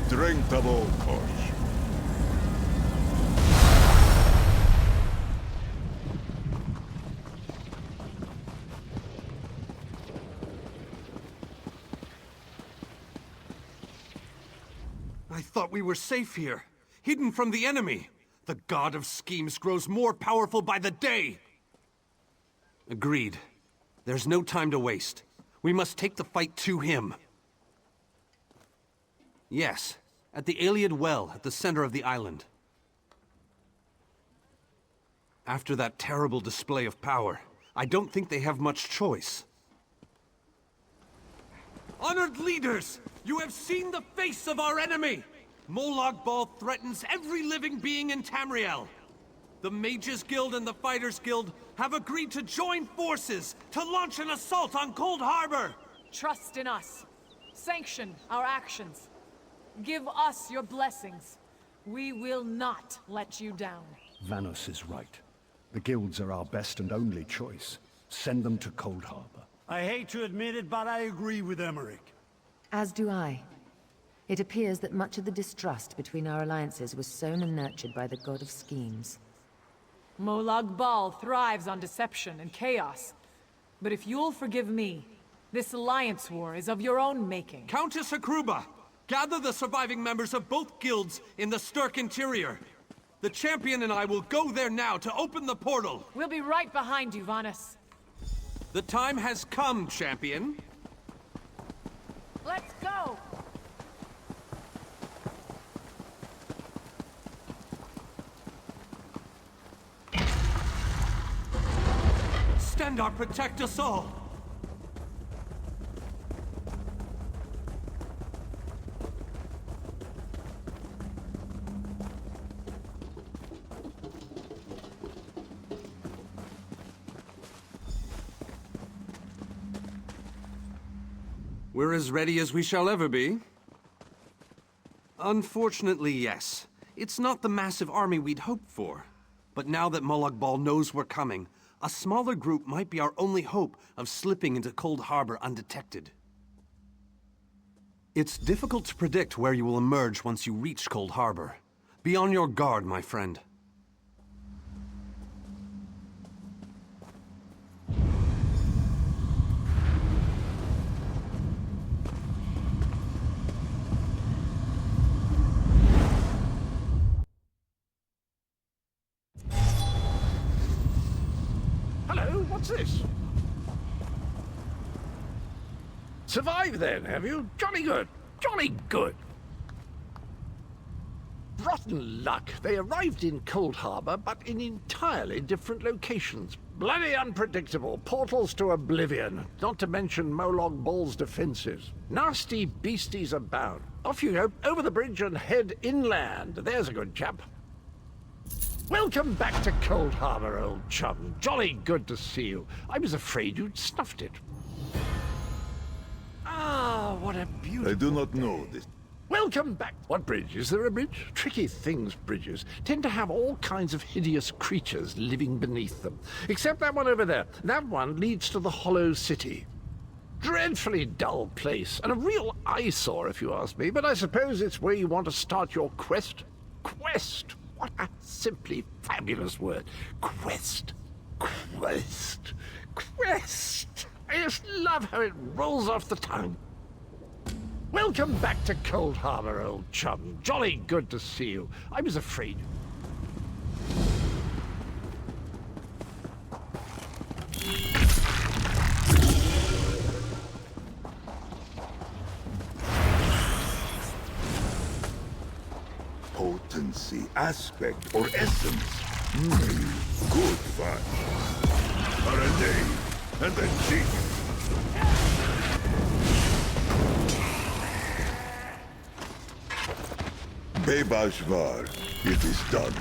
Strength of all Kosh. I thought we were safe here, hidden from the enemy. The god of schemes grows more powerful by the day. Agreed. There's no time to waste. We must take the fight to him. Yes, at the Iliad Well at the center of the island. After that terrible display of power, I don't think they have much choice. Honored leaders, you have seen the face of our enemy! Molag Bal threatens every living being in Tamriel. The Mages Guild and the Fighters Guild have agreed to join forces to launch an assault on Cold Harbor! Trust in us. Sanction our actions. Give us your blessings. We will not let you down. Vanos is right. The guilds are our best and only choice. Send them to Cold Harbor. I hate to admit it, but I agree with Emmerich. As do I. It appears that much of the distrust between our alliances was sown and nurtured by the god of schemes. Molag Bal thrives on deception and chaos. But if you'll forgive me, this alliance war is of your own making. Countess Akruba! Gather the surviving members of both guilds in the Sturk interior. The champion and I will go there now to open the portal. We'll be right behind you, Vanus. The time has come, champion. Let's go! Stendarr, protect us all! We're as ready as we shall ever be. Unfortunately, yes. It's not the massive army we'd hoped for. But now that Molag Bal knows we're coming, a smaller group might be our only hope of slipping into Cold Harbor undetected. It's difficult to predict where you will emerge once you reach Cold Harbor. Be on your guard, my friend. What's this? Survived then, have you? Jolly good. Jolly good. Rotten luck. They arrived in Cold Harbor, but in entirely different locations. Bloody unpredictable. Portals to oblivion. Not to mention Molag Bal's defenses. Nasty beasties abound. Off you go, over the bridge and head inland. There's a good chap. Welcome back to Cold Harbor, old chum. Jolly good to see you. I was afraid you'd snuffed it. Ah, what a beautiful... I do not know this. Welcome back. What bridge? Is there a bridge? Tricky things, bridges. Tend to have all kinds of hideous creatures living beneath them. Except that one over there. That one leads to the Hollow City. Dreadfully dull place, and a real eyesore if you ask me, but I suppose it's where you want to start your quest. Quest! What a simply fabulous word. Quest. Quest. Quest! I just love how it rolls off the tongue. Welcome back to Cold Harbor, old chum. Jolly good to see you. I was afraid. Potency, aspect, or essence. Good fun. For a day, and then cheat. Bebashvar, it is done.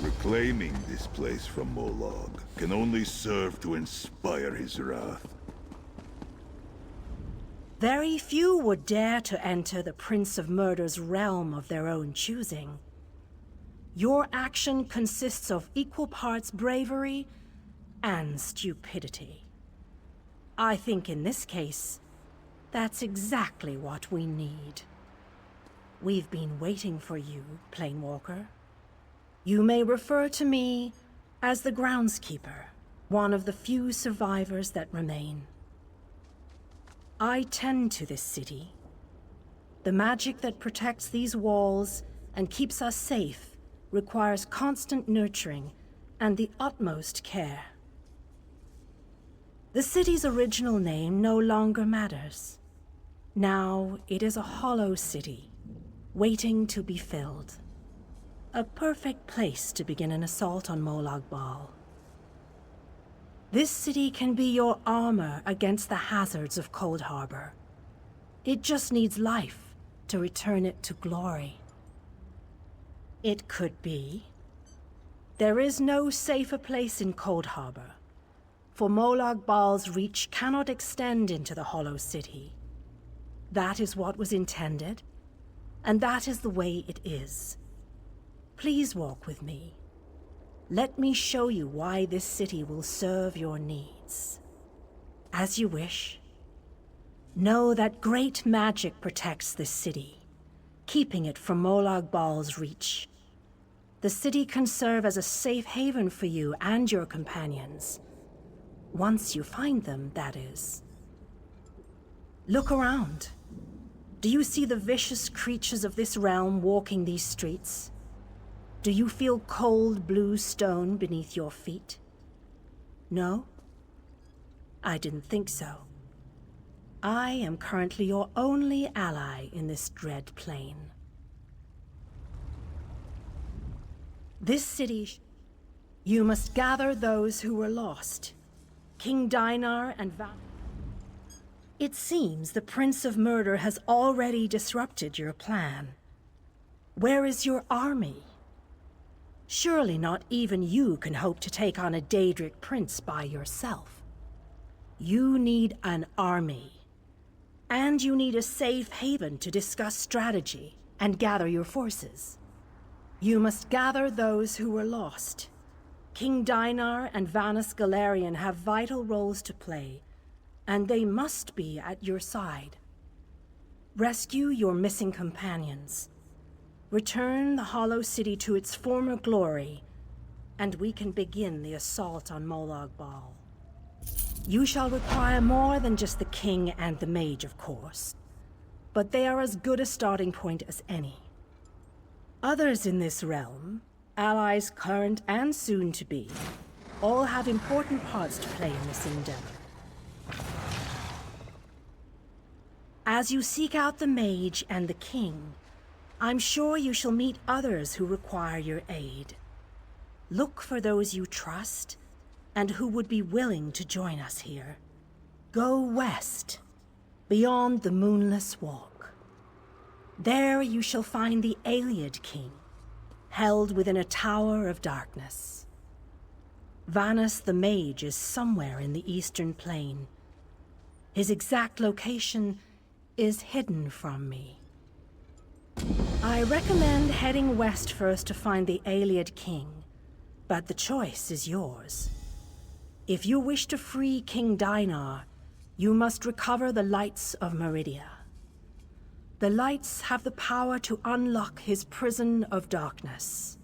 Reclaiming this place from Molag can only serve to inspire his wrath. Very few would dare to enter the Prince of Murder's realm of their own choosing. Your action consists of equal parts bravery and stupidity. I think in this case, that's exactly what we need. We've been waiting for you, Planewalker. You may refer to me as the groundskeeper, one of the few survivors that remain. I tend to this city. The magic that protects these walls and keeps us safe requires constant nurturing and the utmost care. The city's original name no longer matters. Now it is a hollow city, waiting to be filled. A perfect place to begin an assault on Molag Bal. This city can be your armor against the hazards of Cold Harbor. It just needs life to return it to glory. It could be. There is no safer place in Cold Harbor, for Molag Bal's reach cannot extend into the Hollow City. That is what was intended, and that is the way it is. Please walk with me. Let me show you why this city will serve your needs. As you wish. Know that great magic protects this city, keeping it from Molag Bal's reach. The city can serve as a safe haven for you and your companions. Once you find them, that is. Look around. Do you see the vicious creatures of this realm walking these streets? Do you feel cold blue stone beneath your feet? No? I didn't think so. I am currently your only ally in this dread plane. This city... You must gather those who were lost. King Dinar and It seems the Prince of Murder has already disrupted your plan. Where is your army? Surely not even you can hope to take on a Daedric prince by yourself. You need an army. And you need a safe haven to discuss strategy and gather your forces. You must gather those who were lost. King Dinar and Vanus Galarian have vital roles to play, and they must be at your side. Rescue your missing companions. Return the Hollow City to its former glory, and we can begin the assault on Molag Bal. You shall require more than just the king and the mage, of course, but they are as good a starting point as any. Others in this realm, allies current and soon to be, all have important parts to play in this endeavor. As you seek out the mage and the king, I'm sure you shall meet others who require your aid. Look for those you trust, and who would be willing to join us here. Go west, beyond the Moonless Walk. There you shall find the Ayleid King, held within a tower of darkness. Vanus the Mage is somewhere in the Eastern Plain. His exact location is hidden from me. I recommend heading west first to find the Ayleid King, but the choice is yours. If you wish to free King Dinar, you must recover the Lights of Meridia. The Lights have the power to unlock his prison of darkness.